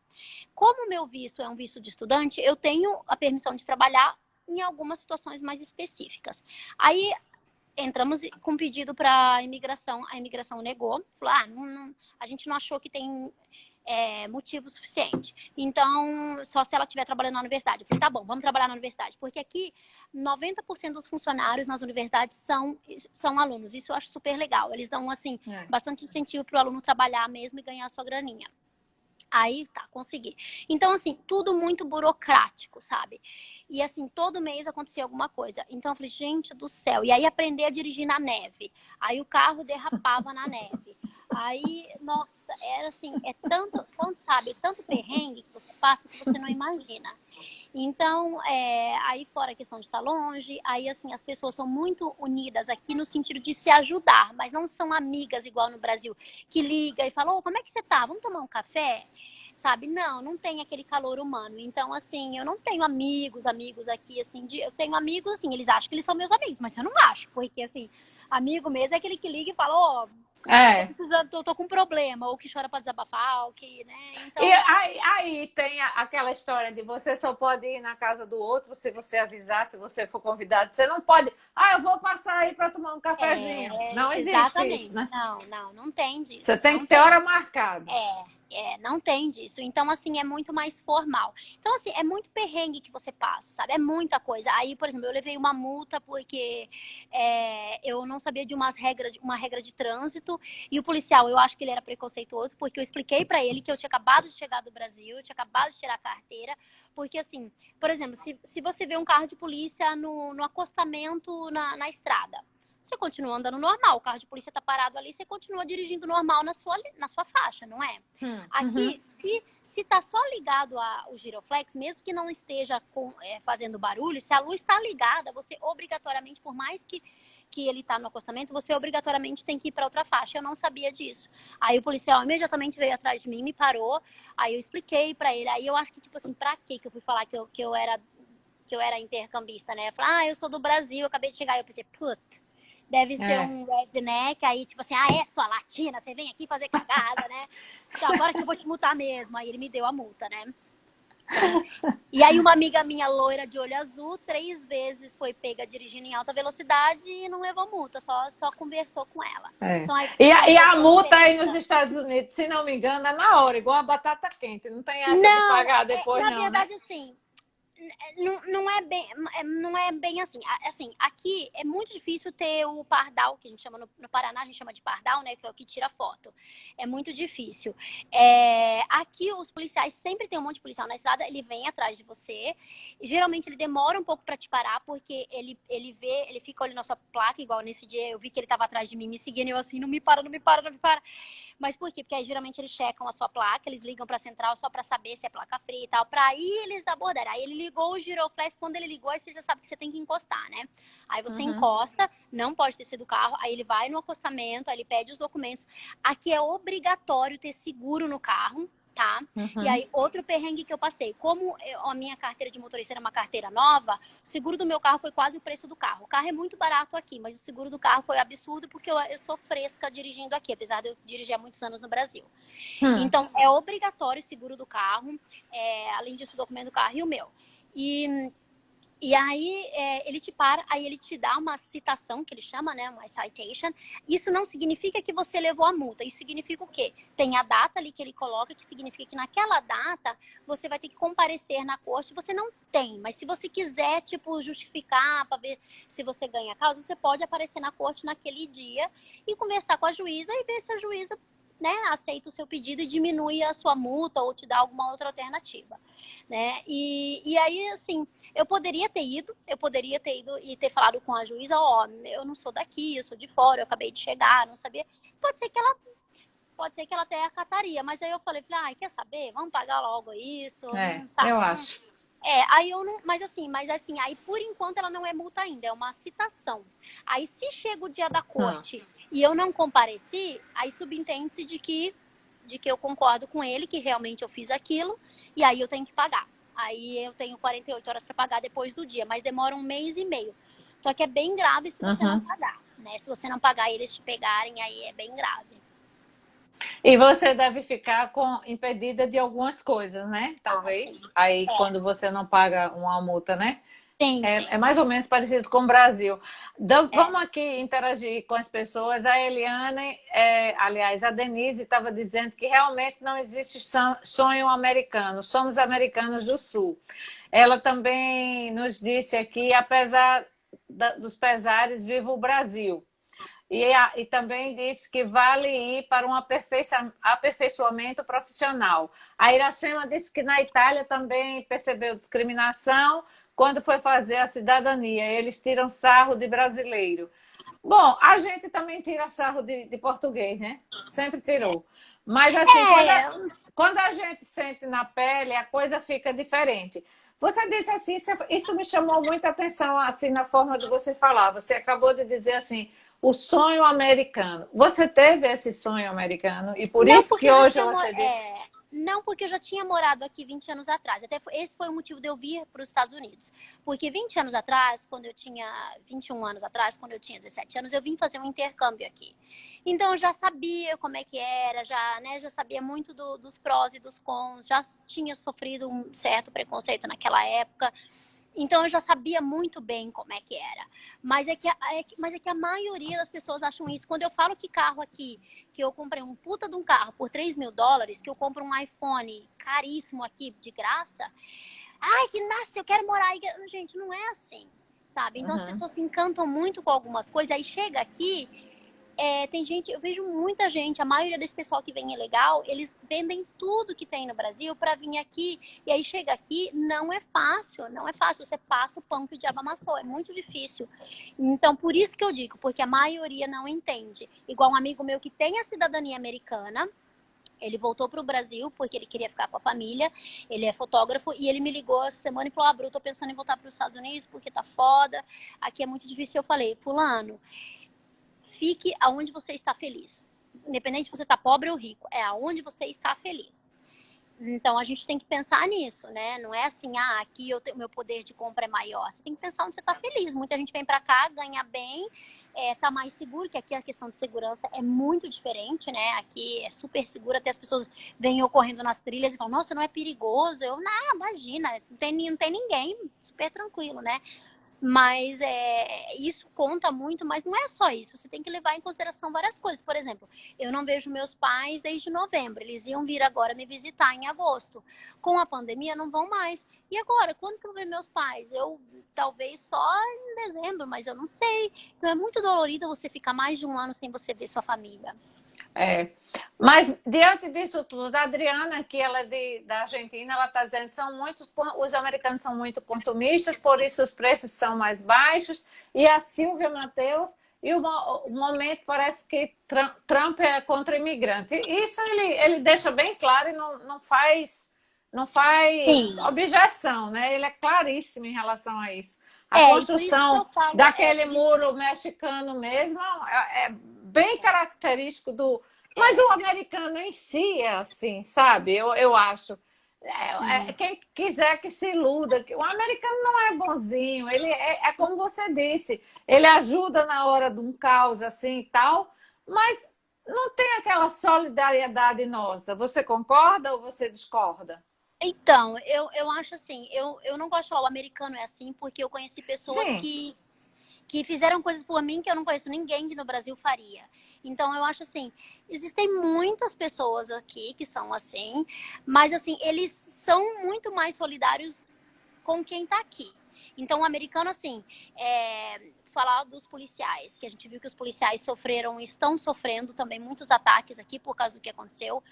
Como o meu visto é um visto de estudante, eu tenho a permissão de trabalhar em algumas situações mais específicas. Aí entramos com pedido para a imigração negou, falou, a gente não achou que tem motivo suficiente. Então, só se ela estiver trabalhando na universidade. Eu falei, tá bom, vamos trabalhar na universidade. Porque aqui, 90% dos funcionários nas universidades são alunos. Isso eu acho super legal. Eles dão, assim, bastante incentivo para o aluno trabalhar mesmo e ganhar a sua graninha. Aí, tá, consegui. Então, assim, tudo muito burocrático, sabe? E, assim, todo mês acontecia alguma coisa. Então, eu falei, gente do céu. E aí, aprender a dirigir na neve. Aí, o carro derrapava na neve. Aí, nossa, era assim, tanto, sabe, tanto perrengue que você passa que você não imagina. Então, aí fora a questão de estar longe, aí assim, as pessoas são muito unidas aqui no sentido de se ajudar, mas não são amigas igual no Brasil, que liga e fala, como é que você tá? Vamos tomar um café? sabe? Não tem aquele calor humano. Então, assim, eu não tenho amigos aqui, assim, eu tenho amigos, assim, eles acham que eles são meus amigos, mas eu não acho, porque, assim, amigo mesmo é aquele que liga e fala, ó, tô É. precisando, tô com um problema, ou que chora pra desabafar, ou que, né? Então, E aí tem aquela história de você só pode ir na casa do outro se você avisar, se você for convidado. Você não pode, eu vou passar aí para tomar um cafezinho. Não existe isso, exatamente. né? Não tem Você disso, tem não que ter tem. hora marcada. Não tem disso. Então, assim, é muito mais formal. Então, assim, é muito perrengue que você passa, sabe? É muita coisa. Aí, por exemplo, eu levei uma multa porque eu não sabia de uma regra de trânsito. E o policial, eu acho que ele era preconceituoso, porque eu expliquei pra ele que eu tinha acabado de chegar do Brasil, eu tinha acabado de tirar a carteira. Porque, assim, por exemplo, se você vê um carro de polícia no acostamento na estrada, você continua andando normal, o carro de polícia tá parado ali, você continua dirigindo normal na sua faixa, não é? Uhum. Aqui, se tá só ligado ao giroflex, mesmo que não esteja fazendo barulho, se a luz está ligada, você obrigatoriamente, por mais que ele tá no acostamento, você obrigatoriamente tem que ir para outra faixa. Eu não sabia disso. Aí o policial imediatamente veio atrás de mim, me parou, aí eu expliquei para ele. Aí eu acho que, tipo assim, pra que eu fui falar que eu era intercambista, né? Eu falei, eu sou do Brasil, eu acabei de chegar. Aí eu pensei, puta, deve ser um redneck, aí tipo assim, sua latina, você vem aqui fazer cagada, né? Então, agora que eu vou te multar mesmo. Aí ele me deu a multa, né? E aí uma amiga minha, loira de olho azul, 3 vezes foi pega dirigindo em alta velocidade e não levou multa, só conversou com ela. Então, aí você E sabe a a multa aí nos diferença. Estados Unidos, se não me engano, é na hora, igual a batata quente. Não tem essa de Não, pagar depois, na não, né? verdade, assim, não é bem assim. Assim, aqui é muito difícil ter o pardal, que a gente chama no Paraná, a gente chama de pardal, né? Que é o que tira foto. É muito difícil. Aqui os policiais sempre tem um monte de policial na estrada, ele vem atrás de você. E, geralmente ele demora um pouco para te parar, porque ele fica olhando a sua placa, igual nesse dia eu vi que ele tava atrás de mim me seguindo, e eu assim, não me para, não me para, não me para. Mas por quê? Porque aí geralmente eles checam a sua placa, eles ligam pra central só pra saber se é placa fria e tal, pra aí eles abordarem. Aí ele ligou o giroflex, quando ele ligou, aí você já sabe que você tem que encostar, né? Aí você encosta, não pode descer do carro, aí ele vai no acostamento, aí ele pede os documentos. Aqui é obrigatório ter seguro no carro, tá? E aí, outro perrengue que eu passei. Como a minha carteira de motorista era uma carteira nova, o seguro do meu carro foi quase o preço do carro. O carro é muito barato aqui, mas o seguro do carro foi absurdo porque eu sou fresca dirigindo aqui, apesar de eu dirigir há muitos anos no Brasil. Então, é obrigatório o seguro do carro, além disso, o documento do carro e o meu. E aí ele te para, aí ele te dá uma citação, que ele chama, né, uma citation. Isso não significa que você levou a multa. Isso significa o quê? Tem a data ali que ele coloca, que significa que naquela data você vai ter que comparecer na corte. Você não tem, mas se você quiser, tipo, justificar para ver se você ganha a causa, você pode aparecer na corte naquele dia e conversar com a juíza e ver se a juíza, né, aceita o seu pedido e diminui a sua multa ou te dá alguma outra alternativa, né? E aí, assim, eu poderia ter ido e ter falado com a juíza, eu não sou daqui, eu sou de fora, eu acabei de chegar, não sabia. Pode ser que ela até acataria, mas aí eu falei, quer saber? Vamos pagar logo isso, não, sabe? Eu acho. Aí eu não, mas assim, aí por enquanto ela não é multa ainda, é uma citação. Aí se chega o dia da corte e eu não compareci, aí subentende-se de que eu concordo com ele, que realmente eu fiz aquilo, e aí eu tenho que pagar. Aí eu tenho 48 horas para pagar depois do dia, mas demora 1 mês e meio. Só que é bem grave se você não pagar, né? Se você não pagar e eles te pegarem, aí é bem grave. E você deve ficar impedida de algumas coisas, né? Talvez. Sim. Aí, quando você não paga uma multa, né? Sim, É mais ou menos parecido com o Brasil. Vamos aqui interagir com as pessoas. A Eliane, aliás, a Denise estava dizendo que realmente não existe sonho americano. Somos americanos do Sul. Ela também nos disse aqui, apesar dos pesares, viva o Brasil. E também disse que vale ir para um aperfeiçoamento profissional. A Iracema disse que na Itália também percebeu discriminação quando foi fazer a cidadania. Eles tiram sarro de brasileiro. Bom, a gente também tira sarro de português, né? Sempre tirou. Mas assim, quando a gente sente na pele, a coisa fica diferente. Você disse assim, isso me chamou muita atenção, assim, na forma de você falar. Você acabou de dizer assim, o sonho americano. Você teve esse sonho americano e por não, isso porque que hoje você disse... Não, porque eu já tinha morado aqui 20 anos atrás. Esse foi o motivo de eu vir para os Estados Unidos. Porque 20 anos atrás, quando eu tinha 21 anos atrás, quando eu tinha 17 anos, eu vim fazer um intercâmbio aqui. Então eu já sabia como é que era, já sabia muito dos prós e dos cons, já tinha sofrido um certo preconceito naquela época. Então eu já sabia muito bem como é que era. Mas é que a maioria das pessoas acham isso. Quando eu falo que carro aqui, que eu comprei um puta de um carro por $3.000, que eu compro um iPhone caríssimo aqui, de graça. Ai, que nossa, eu quero morar aí. Gente, não é assim, sabe? Então as pessoas se encantam muito com algumas coisas. Aí chega aqui, tem gente, eu vejo muita gente, a maioria desse pessoal que vem ilegal, eles vendem tudo que tem no Brasil para vir aqui, e aí chega aqui, não é fácil, você passa o pão que o diabo amassou, é muito difícil. Então, por isso que eu digo, porque a maioria não entende. Igual um amigo meu que tem a cidadania americana, ele voltou para o Brasil porque ele queria ficar com a família, ele é fotógrafo, e ele me ligou essa semana e falou, Bru, tô pensando em voltar para os Estados Unidos porque tá foda, aqui é muito difícil. Eu falei, fulano, fique aonde você está feliz. Independente se você está pobre ou rico, é aonde você está feliz. Então a gente tem que pensar nisso, né? Não é assim, aqui o meu poder de compra é maior. Você tem que pensar onde você está feliz. Muita gente vem para cá, ganha bem, tá mais seguro, que aqui a questão de segurança é muito diferente, né? Aqui é super seguro, até as pessoas vêm ocorrendo nas trilhas e falam, nossa, não é perigoso? Eu, não, imagina, não tem ninguém, super tranquilo, né? Mas isso conta muito, mas não é só isso. Você tem que levar em consideração várias coisas. Por exemplo, eu não vejo meus pais desde novembro. Eles iam vir agora me visitar em agosto. Com a pandemia, não vão mais. E agora, quando que eu vou ver meus pais? Eu talvez só em dezembro, mas eu não sei. Então é muito dolorido você ficar mais de um ano sem você ver sua família. Mas diante disso tudo, a Adriana, que ela é da Argentina, ela está dizendo que os americanos são muito consumistas, por isso os preços são mais baixos. E a Silvia Mateus, e o momento parece que Trump é contra imigrante. Isso ele deixa bem claro e não faz objeção, né? Ele é claríssimo em relação a isso. A construção daquele muro mexicano mesmo é bem característico do... Mas o americano em si é assim, sabe? Eu acho. Quem quiser que se iluda. O americano não é bonzinho. Ele é como você disse. Ele ajuda na hora de um caos assim e tal, mas não tem aquela solidariedade nossa. Você concorda ou você discorda? Então, eu acho assim, eu não gosto de falar o americano é assim, porque eu conheci pessoas que fizeram coisas por mim que eu não conheço ninguém que no Brasil faria. Então, eu acho assim, existem muitas pessoas aqui que são assim, mas assim, eles são muito mais solidários com quem tá aqui. Então, o americano, assim, falar dos policiais, que a gente viu que os policiais estão sofrendo também muitos ataques aqui por causa do que aconteceu.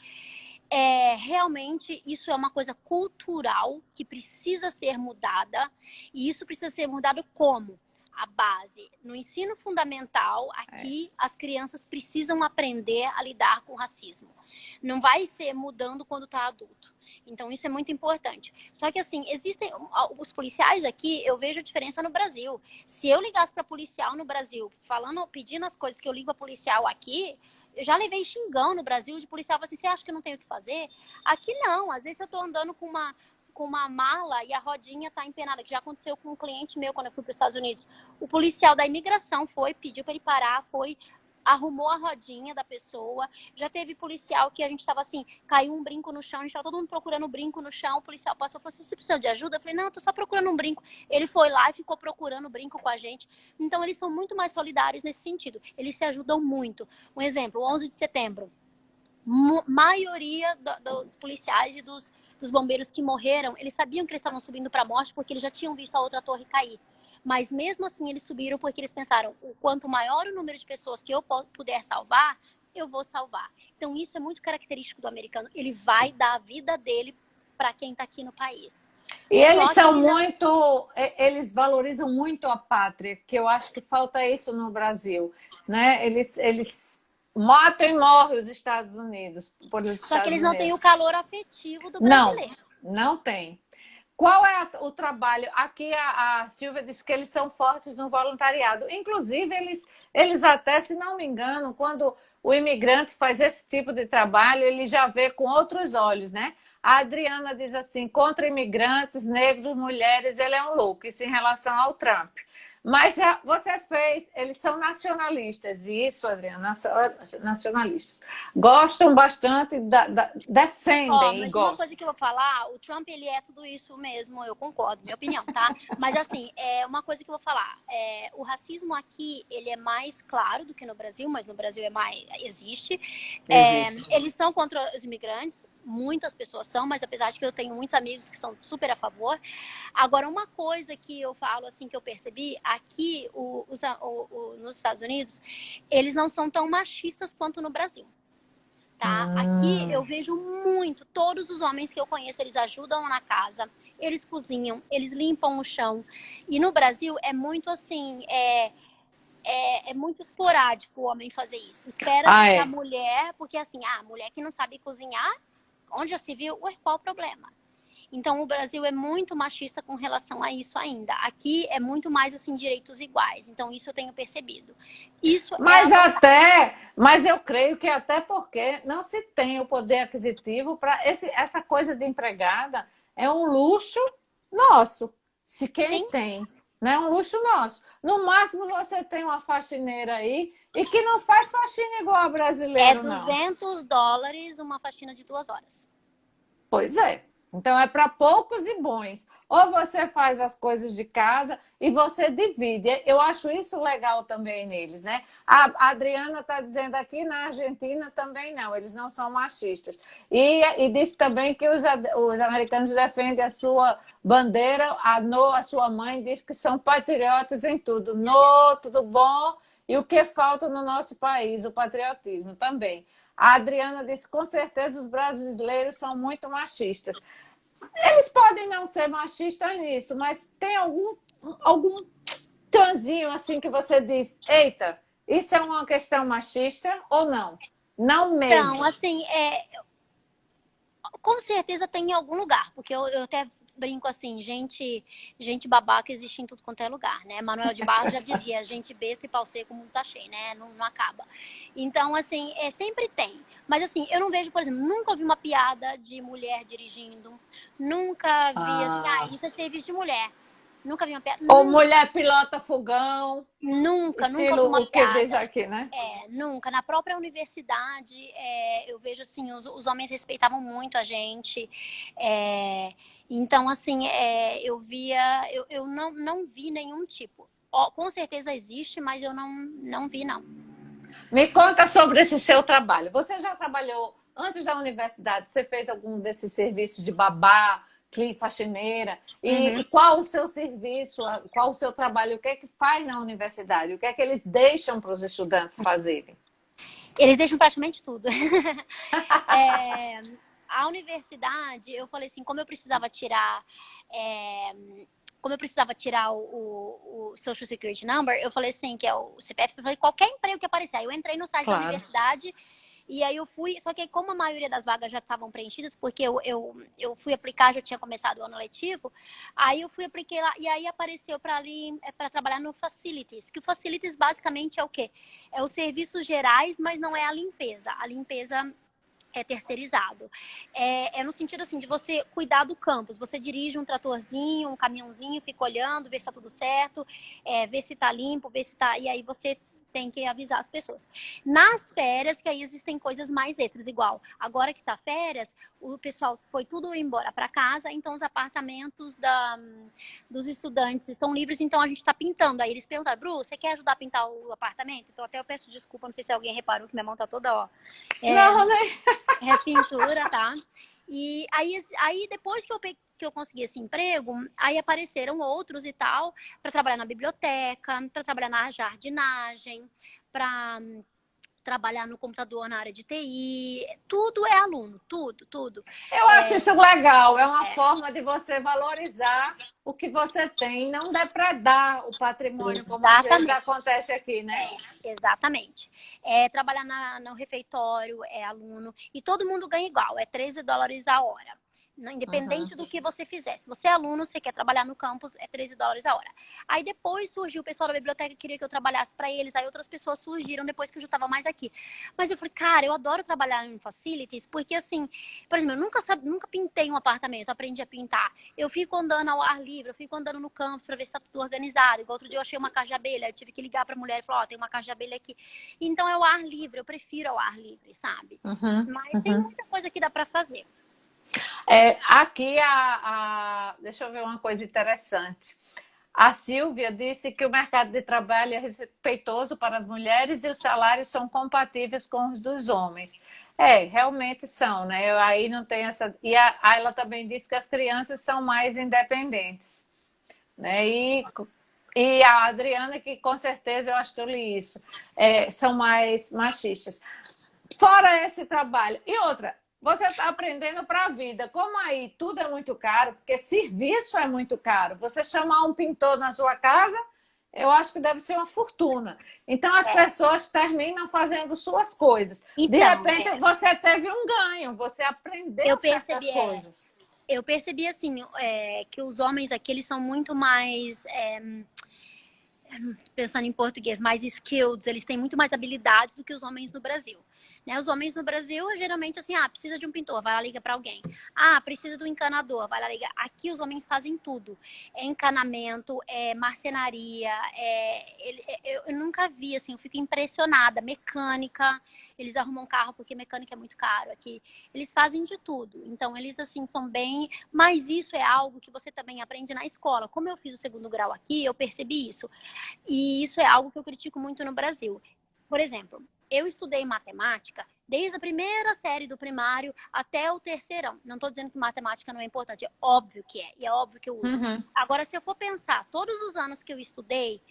Realmente isso é uma coisa cultural que precisa ser mudada, e isso precisa ser mudado como? A base. No ensino fundamental, aqui as crianças precisam aprender a lidar com racismo. Não vai ser mudando quando está adulto. Então isso é muito importante. Só que assim, existem os policiais aqui, eu vejo a diferença no Brasil. Se eu ligasse para policial no Brasil, pedindo as coisas que eu ligo para policial aqui, eu já levei xingão no Brasil de policial, assim, você acha que eu não tenho o que fazer? Aqui não, às vezes eu tô andando com uma mala e a rodinha tá empenada, que já aconteceu com um cliente meu quando eu fui para os Estados Unidos. O policial da imigração pediu para ele parar, arrumou a rodinha da pessoa. Já teve policial que a gente estava assim, caiu um brinco no chão, a gente estava todo mundo procurando um brinco no chão, o policial passou e falou assim, você precisa de ajuda? Eu falei, não, eu tô só procurando um brinco. Ele foi lá e ficou procurando o brinco com a gente. Então eles são muito mais solidários nesse sentido, eles se ajudam muito. Um exemplo, 11 de setembro, maioria dos policiais e dos bombeiros que morreram, eles sabiam que eles estavam subindo para a morte porque eles já tinham visto a outra torre cair. Mas mesmo assim eles subiram porque eles pensaram, o quanto maior o número de pessoas que eu puder salvar, eu vou salvar. Então isso é muito característico do americano. Ele vai dar a vida dele para quem está aqui no país. E eles são eles valorizam muito a pátria, que eu acho que falta isso no Brasil, né? Eles matam e morrem os Estados Unidos. Só que eles não têm o calor afetivo do brasileiro. Não tem. qual é o trabalho? Aqui a Silvia disse que eles são fortes no voluntariado. Inclusive, eles até, se não me engano, quando o imigrante faz esse tipo de trabalho, ele já vê com outros olhos, né? A Adriana diz assim, contra imigrantes, negros, mulheres, ele é um louco. Isso em relação ao Trump. Mas você fez, eles são nacionalistas, e isso, Adriana, nacionalistas. Gostam bastante, Ó, defendem e mas uma gostam. coisa que eu vou falar, o Trump, ele é tudo isso mesmo, eu concordo, minha opinião, tá? Mas assim, uma coisa que eu vou falar, o racismo aqui, ele é mais claro do que no Brasil, mas no Brasil existe. Existe. Eles são contra os imigrantes, muitas pessoas são, mas apesar de que eu tenho muitos amigos que são super a favor. Agora, uma coisa que eu falo, assim, que eu percebi, aqui, nos Estados Unidos, eles não são tão machistas quanto no Brasil. Tá? Aqui eu vejo muito, todos os homens que eu conheço, eles ajudam na casa, eles cozinham, eles limpam o chão. E no Brasil é muito assim, é muito esporádico o homem fazer isso. Espera que a mulher, porque assim, a mulher que não sabe cozinhar, onde já se viu, ué, qual o problema? Então, o Brasil é muito machista com relação a isso ainda. Aqui é muito mais, assim, direitos iguais. Então, isso eu tenho percebido. Isso é Mas eu creio que até porque não se tem o poder aquisitivo para essa coisa de empregada é um luxo nosso. Se quem Sim. tem, né? É um luxo nosso. No máximo você tem uma faxineira aí e que não faz faxina igual a brasileiro, não. $200 uma faxina de 2 horas. Pois é. Então é para poucos e bons. Ou você faz as coisas de casa e você divide. Eu acho isso legal também neles, né? A Adriana está dizendo aqui na Argentina também não, eles não são machistas. E disse também que os americanos defendem a sua bandeira, a sua mãe diz que são patriotas em tudo. No, tudo bom. E o que falta no nosso país, o patriotismo também. A Adriana disse, com certeza os brasileiros são muito machistas. Eles podem não ser machistas nisso, mas tem algum transinho assim que você diz, eita, isso é uma questão machista ou não? Não mesmo. Então, assim, com certeza tem em algum lugar, porque eu até brinco assim, gente babaca existe em tudo quanto é lugar, né? Manuel de Barros já dizia, gente besta e pau seco, o mundo tá cheio, né? Não acaba. Então, assim, sempre tem. Mas assim, eu não vejo, por exemplo, nunca ouvi uma piada de mulher dirigindo, nunca vi assim, isso é serviço de mulher. Nunca vi uma piada. Ou mulher pilota fogão. Nunca ouvi Estilo uma o que diz piada. aqui, né? Nunca. Na própria universidade, eu vejo assim, os homens respeitavam muito a gente. Então, assim, eu não vi nenhum tipo. Ó, com certeza existe, mas eu não vi, não. Me conta sobre esse seu trabalho. Você já trabalhou antes da universidade? Você fez algum desses serviços de babá, faxineira? E qual o seu serviço, qual o seu trabalho? O que é que faz na universidade? O que é que eles deixam para os estudantes fazerem? Eles deixam praticamente tudo. A universidade, eu falei assim, como eu precisava tirar o Social Security Number, eu falei assim, que é o CPF, eu falei, qualquer emprego que aparecer. Aí eu entrei no site da universidade e aí eu fui, só que como a maioria das vagas já estavam preenchidas, porque eu fui aplicar, já tinha começado o ano letivo, aí eu fui apliquei lá, e aí apareceu para trabalhar no Facilities, que o Facilities basicamente é o quê? É os serviços gerais, mas não é a limpeza. A limpeza é terceirizado. É no sentido assim de você cuidar do campus. Você dirige um tratorzinho, um caminhãozinho, fica olhando, vê se está tudo certo, vê se está limpo, vê se está. E aí você tem que avisar as pessoas. Nas férias, que aí existem coisas mais extras, igual agora que tá férias, o pessoal foi tudo embora para casa, então os apartamentos dos estudantes estão livres, então a gente tá pintando. Aí eles perguntaram, Bru, você quer ajudar a pintar o apartamento? Então até eu peço desculpa, não sei se alguém reparou que minha mão tá toda, ó. Não, né? É pintura, tá? E aí depois que eu consegui esse emprego, aí apareceram outros e tal, para trabalhar na biblioteca, para trabalhar na jardinagem, para trabalhar no computador na área de TI. Tudo é aluno, tudo. Eu acho isso legal, é uma forma de você valorizar o que você tem, não depredar o patrimônio, como às vezes acontece aqui, né? Exatamente. Trabalhar no refeitório, é aluno, e todo mundo ganha igual, é $13 a hora. independente do que você fizer. Se você é aluno, você quer trabalhar no campus, é $13 a hora. Aí depois surgiu o pessoal da biblioteca que queria que eu trabalhasse para eles, aí outras pessoas surgiram depois que eu já estava mais aqui. Mas eu falei, cara, eu adoro trabalhar em facilities, porque assim, por exemplo, eu nunca pintei um apartamento, aprendi a pintar. Eu fico andando ao ar livre, eu fico andando no campus para ver se está tudo organizado. Igual outro dia eu achei uma caixa de abelha, eu tive que ligar para a mulher e falar, tem uma caixa de abelha aqui. Então é o ar livre, eu prefiro ao ar livre, sabe? Mas tem muita coisa que dá para fazer. Aqui, deixa eu ver uma coisa interessante. A Silvia disse que o mercado de trabalho é respeitoso para as mulheres e os salários são compatíveis com os dos homens. Realmente são, né? Aí não tem essa... E a Ayla também disse que as crianças são mais independentes, né? E a Adriana, que com certeza eu acho que eu li isso, são mais machistas. Fora esse trabalho. E outra, você está aprendendo para a vida. Como aí tudo é muito caro, porque serviço é muito caro. Você chamar um pintor na sua casa, eu acho que deve ser uma fortuna. Então as pessoas terminam fazendo suas coisas. Então, de repente você teve um ganho, você aprendeu certas coisas. Eu percebi assim, que os homens aqui eles são muito mais... pensando em português, mais skilled, eles têm muito mais habilidades do que os homens no Brasil. Né? Os homens no Brasil, geralmente, assim, precisa de um pintor, vai lá, liga para alguém. Precisa do encanador, vai lá, liga. Aqui os homens fazem tudo. É encanamento, é marcenaria, eu nunca vi, assim, eu fico impressionada. Mecânica, eles arrumam carro porque mecânica é muito caro aqui. Eles fazem de tudo. Então, eles, assim, são bem... Mas isso é algo que você também aprende na escola. Como eu fiz o segundo grau aqui, eu percebi isso. E isso é algo que eu critico muito no Brasil. Por exemplo, eu estudei matemática desde a primeira série do primário até o terceirão. Não estou dizendo que matemática não é importante, é óbvio que é, e é óbvio que eu uso. Agora, se eu for pensar, todos os anos que eu estudei,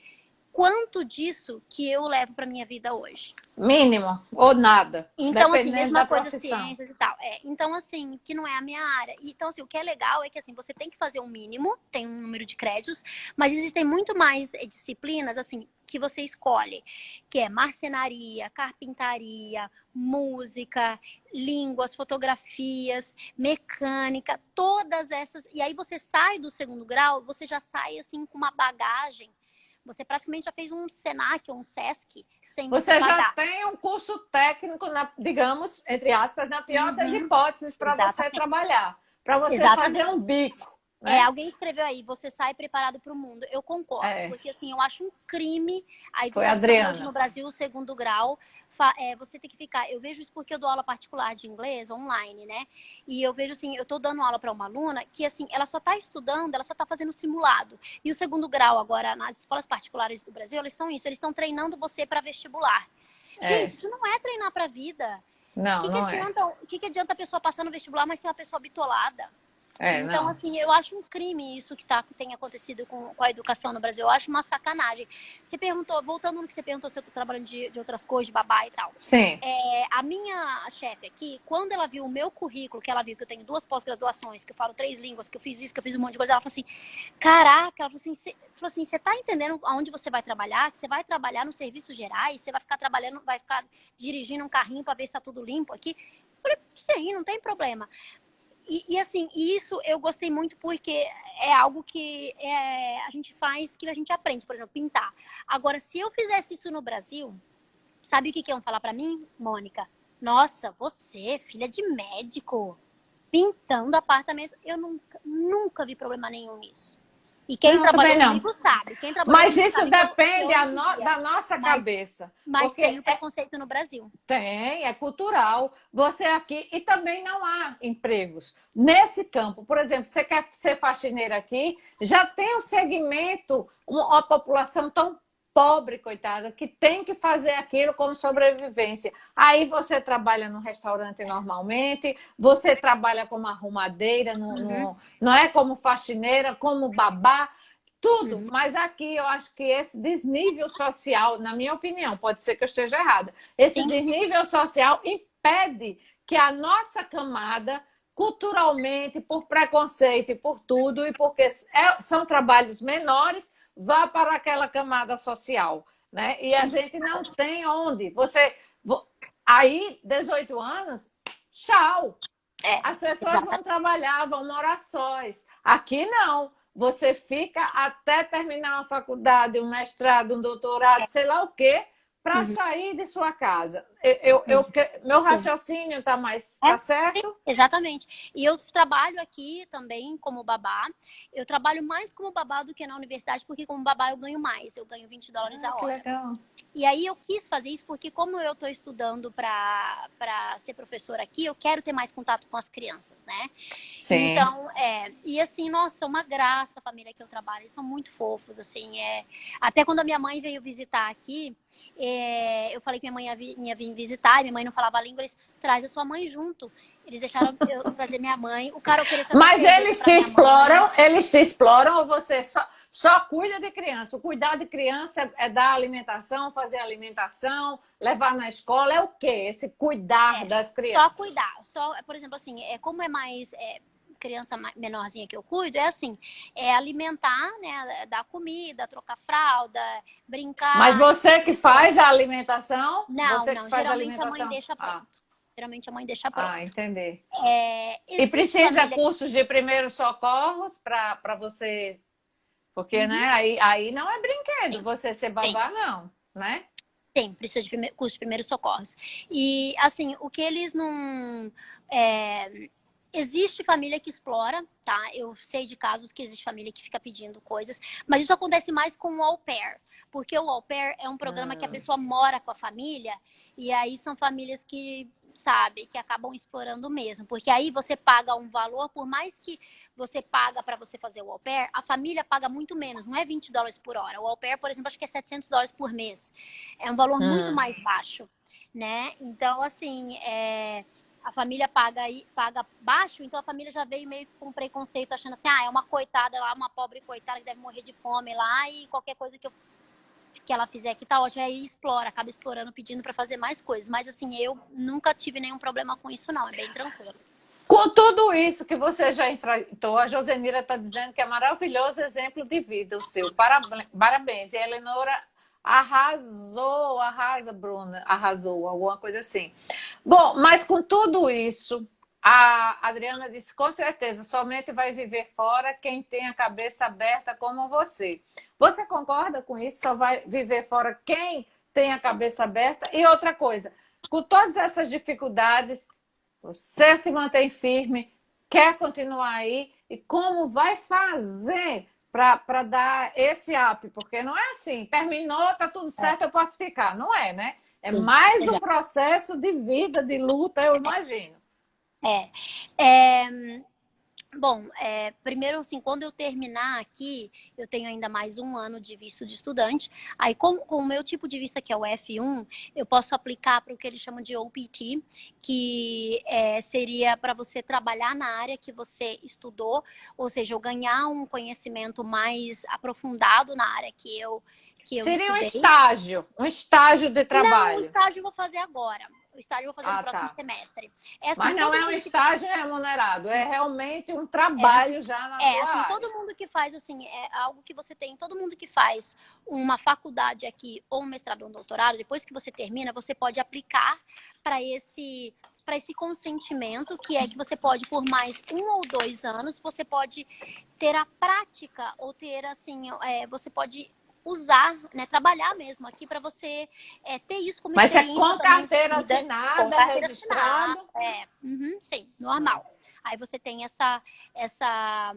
quanto disso que eu levo para minha vida hoje? Mínimo, ou nada. Então, assim, mesma coisa, ciências e tal. Então, assim, que não é a minha área. Então, assim, o que é legal é que, assim, você tem que fazer um mínimo, tem um número de créditos, mas existem muito mais disciplinas, assim, que você escolhe, que é marcenaria, carpintaria, música, línguas, fotografias, mecânica, todas essas. E aí você sai do segundo grau, você já sai, assim, com uma bagagem. Você praticamente já fez um Senac ou um Sesc sem você já tem um curso técnico, digamos, entre aspas, na pior das hipóteses, para você trabalhar, para você fazer um bico. Né? Alguém escreveu aí, você sai preparado para o mundo. Eu concordo, porque assim, eu acho um crime a educação hoje no Brasil, o segundo grau. Você tem que ficar... Eu vejo isso porque eu dou aula particular de inglês, online, né? E eu vejo assim, eu tô dando aula para uma aluna que, assim, ela só tá estudando, ela só tá fazendo simulado. E o segundo grau agora, nas escolas particulares do Brasil, eles estão treinando você para vestibular. Gente, isso não é treinar para vida. Não, O que adianta a pessoa passar no vestibular, mas ser uma pessoa bitolada? Então, assim, eu acho um crime isso que tem acontecido com a educação no Brasil. Eu acho uma sacanagem. Você perguntou, voltando no que você perguntou, se eu tô trabalhando de outras coisas, de babá e tal. Sim. A minha chefe aqui, quando ela viu o meu currículo, que ela viu que eu tenho 2 pós-graduações, que eu falo 3 línguas, que eu fiz isso, que eu fiz um monte de coisa, ela falou assim, caraca, ela falou assim, você tá entendendo aonde você vai trabalhar? Que você vai trabalhar nos serviços gerais, você vai ficar trabalhando, vai ficar dirigindo um carrinho para ver se tá tudo limpo aqui? Eu falei, sim, não tem problema. E assim, isso eu gostei muito porque é algo que a gente faz, que a gente aprende, por exemplo, pintar. Agora, se eu fizesse isso no Brasil, sabe o que iam falar pra mim, Mônica? Nossa, você, filha de médico, pintando apartamento. Eu nunca vi problema nenhum nisso. E quem trabalha comigo sabe. Mas isso depende da nossa cabeça. Mas tem o preconceito no Brasil. Tem, é cultural. Você aqui, e também não há empregos nesse campo. Por exemplo, você quer ser faxineira aqui, já tem um segmento, uma população tão pobre, coitada, que tem que fazer aquilo como sobrevivência. Aí você trabalha no restaurante normalmente, você trabalha como arrumadeira, não é como faxineira, como babá, tudo. Mas aqui eu acho que esse desnível social, na minha opinião, pode ser que eu esteja errada, esse desnível social impede que a nossa camada, culturalmente, por preconceito e por tudo, e porque são trabalhos menores, vá para aquela camada social, né? E a gente não tem onde. Aí, 18 anos, tchau. as pessoas vão exatamente. trabalhar, vão morar sós. Aqui não. Você fica até terminar uma faculdade, um mestrado, um doutorado, sei lá o quê, para Uhum, sair de sua casa. uhum, Meu sim. raciocínio está mais É, tá sim, certo? exatamente. E eu trabalho aqui também como babá. Eu trabalho mais como babá do que na universidade, porque como babá eu ganho mais. Eu ganho US$ 20 Ah, a que hora. legal. E aí eu quis fazer isso porque como eu estou estudando para ser professora aqui, eu quero ter mais contato com as crianças, né? Sim. Então, e assim, nossa, uma graça a família que eu trabalho, eles são muito fofos, assim, até quando a minha mãe veio visitar aqui, eu falei que minha mãe ia vir visitar, e minha mãe não falava a língua, eles traz a sua mãe junto. Eles deixaram eu trazer minha mãe, o cara ofereceu até Mas cerveja para minha mãe. eles te exploram ou você só cuida de criança? O cuidar de criança é dar alimentação, fazer alimentação, levar na escola, é o quê? Esse cuidar É, das só crianças. cuidar, só, por exemplo, assim, como é mais criança menorzinha que eu cuido, é assim, alimentar, né, dar comida, trocar fralda, Mas brincar, esse você tipo que de coisa. faz a alimentação? Não, Você que não, faz a geralmente a mãe alimentação? deixa Ah, pronto. Geralmente a mãe deixa ah, pronto. entendi. E Existe precisa família. cursos de primeiros socorros para você, porque Uhum, né, aí não é brinquedo sim, você ser tem. babá, não, né? Tem, precisa de curso de primeiros socorros. E, assim, o que eles não. é, Existe família que explora, tá? Eu sei de casos que existe família que fica pedindo coisas, mas isso acontece mais com o au pair, porque o au pair é um programa que a Hum. pessoa mora com a família, e aí são famílias que, sabe, que acabam explorando mesmo, porque aí você paga um valor, por mais que você paga para você fazer o au pair, a família paga muito menos, não é US$ 20 por hora. O au pair, por exemplo, acho que é US$ 700 por mês. É um valor muito Hum. mais baixo, né? Então, assim, a família paga baixo, então a família já veio meio com preconceito, achando assim, é uma coitada lá, uma pobre coitada que deve morrer de fome lá, e qualquer coisa que ela fizer aqui tá ótimo. Aí explora, acaba explorando, pedindo para fazer mais coisas. Mas assim, eu nunca tive nenhum problema com isso, não. É bem tranquilo. Com tudo isso que você já enfrentou, a Josenira está dizendo que é maravilhoso exemplo de vida o seu. Parabéns. E a Eleonora arrasou, arrasa, Bruna, arrasou, alguma coisa assim. Bom, mas com tudo isso, a Adriana disse, com certeza, somente vai viver fora quem tem a cabeça aberta como você. Você concorda com isso? Só vai viver fora quem tem a cabeça aberta? E outra coisa, com todas essas dificuldades, você se mantém firme, quer continuar aí e como vai fazer para dar esse up? Porque não é assim, terminou, tá tudo certo, eu posso ficar. Não é, né? É Sim, mais um exato. processo de vida, de luta, eu imagino. É. É, Bom, primeiro, assim, quando eu terminar aqui, eu tenho ainda mais um ano de visto de estudante. Aí, com o meu tipo de visto, que é o F1, eu posso aplicar para o que eles chamam de OPT, que seria para você trabalhar na área que você estudou, ou seja, eu ganhar um conhecimento mais aprofundado na área que eu Seria estudei. um estágio de Não, o trabalho. estágio eu vou fazer agora. O estágio eu vou fazer no Ah, próximo tá. semestre. É assim, Mas não todo é um mundo que estágio remunerado, é realmente um é, trabalho já na sua assim, área. todo mundo que faz, assim, é algo que você tem, todo mundo que faz uma faculdade aqui, ou um mestrado ou um doutorado, depois que você termina, você pode aplicar para esse consentimento, que é que você pode, por mais 1 ou 2 anos, você pode ter a prática, ou ter, assim, você pode usar, né, trabalhar mesmo aqui para você ter isso como Mas é experiência com também de carteira vida, com assinada, carteira assinada, registrado. sim, normal. Aí você tem essa, essa,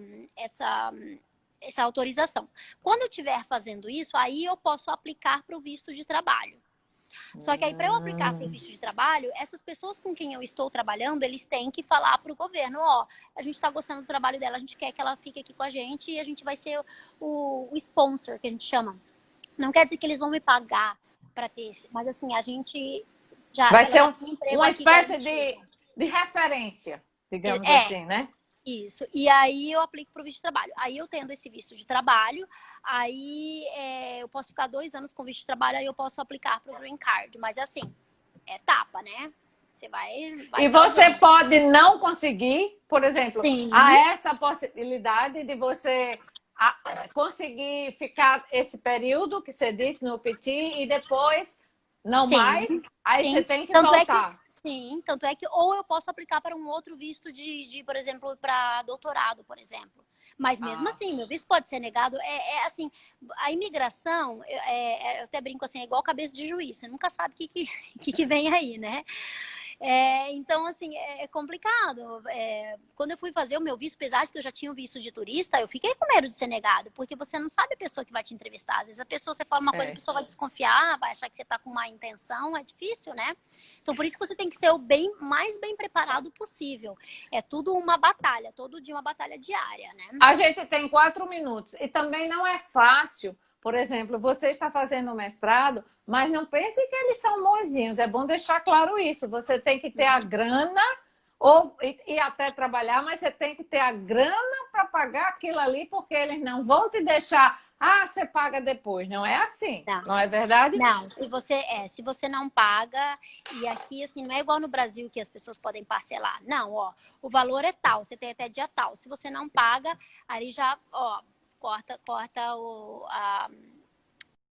essa autorização. Quando eu estiver fazendo isso, aí eu posso aplicar para o visto de trabalho. Só que aí, para eu aplicar para o visto de trabalho, essas pessoas com quem eu estou trabalhando, eles têm que falar para o governo, a gente está gostando do trabalho dela, a gente quer que ela fique aqui com a gente e a gente vai ser o sponsor, que a gente chama. Não quer dizer que eles vão me pagar para ter isso, mas assim, a gente Vai ela ser já tem um emprego uma aqui espécie garantido. de referência, digamos É, assim, né? isso. E aí eu aplico para o visto de trabalho. Aí eu tendo esse visto de trabalho, aí eu posso ficar 2 anos com visto de trabalho, aí eu posso aplicar para o Green Card. Mas assim, é etapa, né? Você vai E você galgando. pode não conseguir, por exemplo, há Sim. essa possibilidade de você conseguir ficar esse período que você disse no PT e depois não Sim, mais, aí você sim. tem que Tanto é que, voltar. sim, tanto é que, ou eu posso aplicar para um outro visto por exemplo, para doutorado, por exemplo. Mas mesmo Ah, assim, meu visto pode ser negado. Assim, a imigração, eu até brinco assim, é igual cabeça de juiz, você nunca sabe o que vem aí, né? Então, assim, é complicado. Quando eu fui fazer o meu visto, apesar de que eu já tinha o visto de turista, eu fiquei com medo de ser negado, porque você não sabe a pessoa que vai te entrevistar. Às vezes a pessoa, você fala uma coisa, a é. pessoa vai desconfiar, vai achar que você está com má intenção, é difícil, né? Então, por isso que você tem que ser mais bem preparado possível. É tudo uma batalha, todo dia uma batalha diária, né? A gente tem 4 minutos e também não é fácil. Por exemplo, você está fazendo o mestrado, mas não pense que eles são bonzinhos. É bom deixar claro isso. Você tem que ter a grana e até trabalhar, mas você tem que ter a grana para pagar aquilo ali, porque eles não vão te deixar. Ah, você paga depois. Não é assim, Tá. não é verdade? Não, se você não paga, e aqui assim, não é igual no Brasil que as pessoas podem parcelar. Não, ó, o valor é tal, você tem até dia tal. Se você não paga, aí já, ó, corta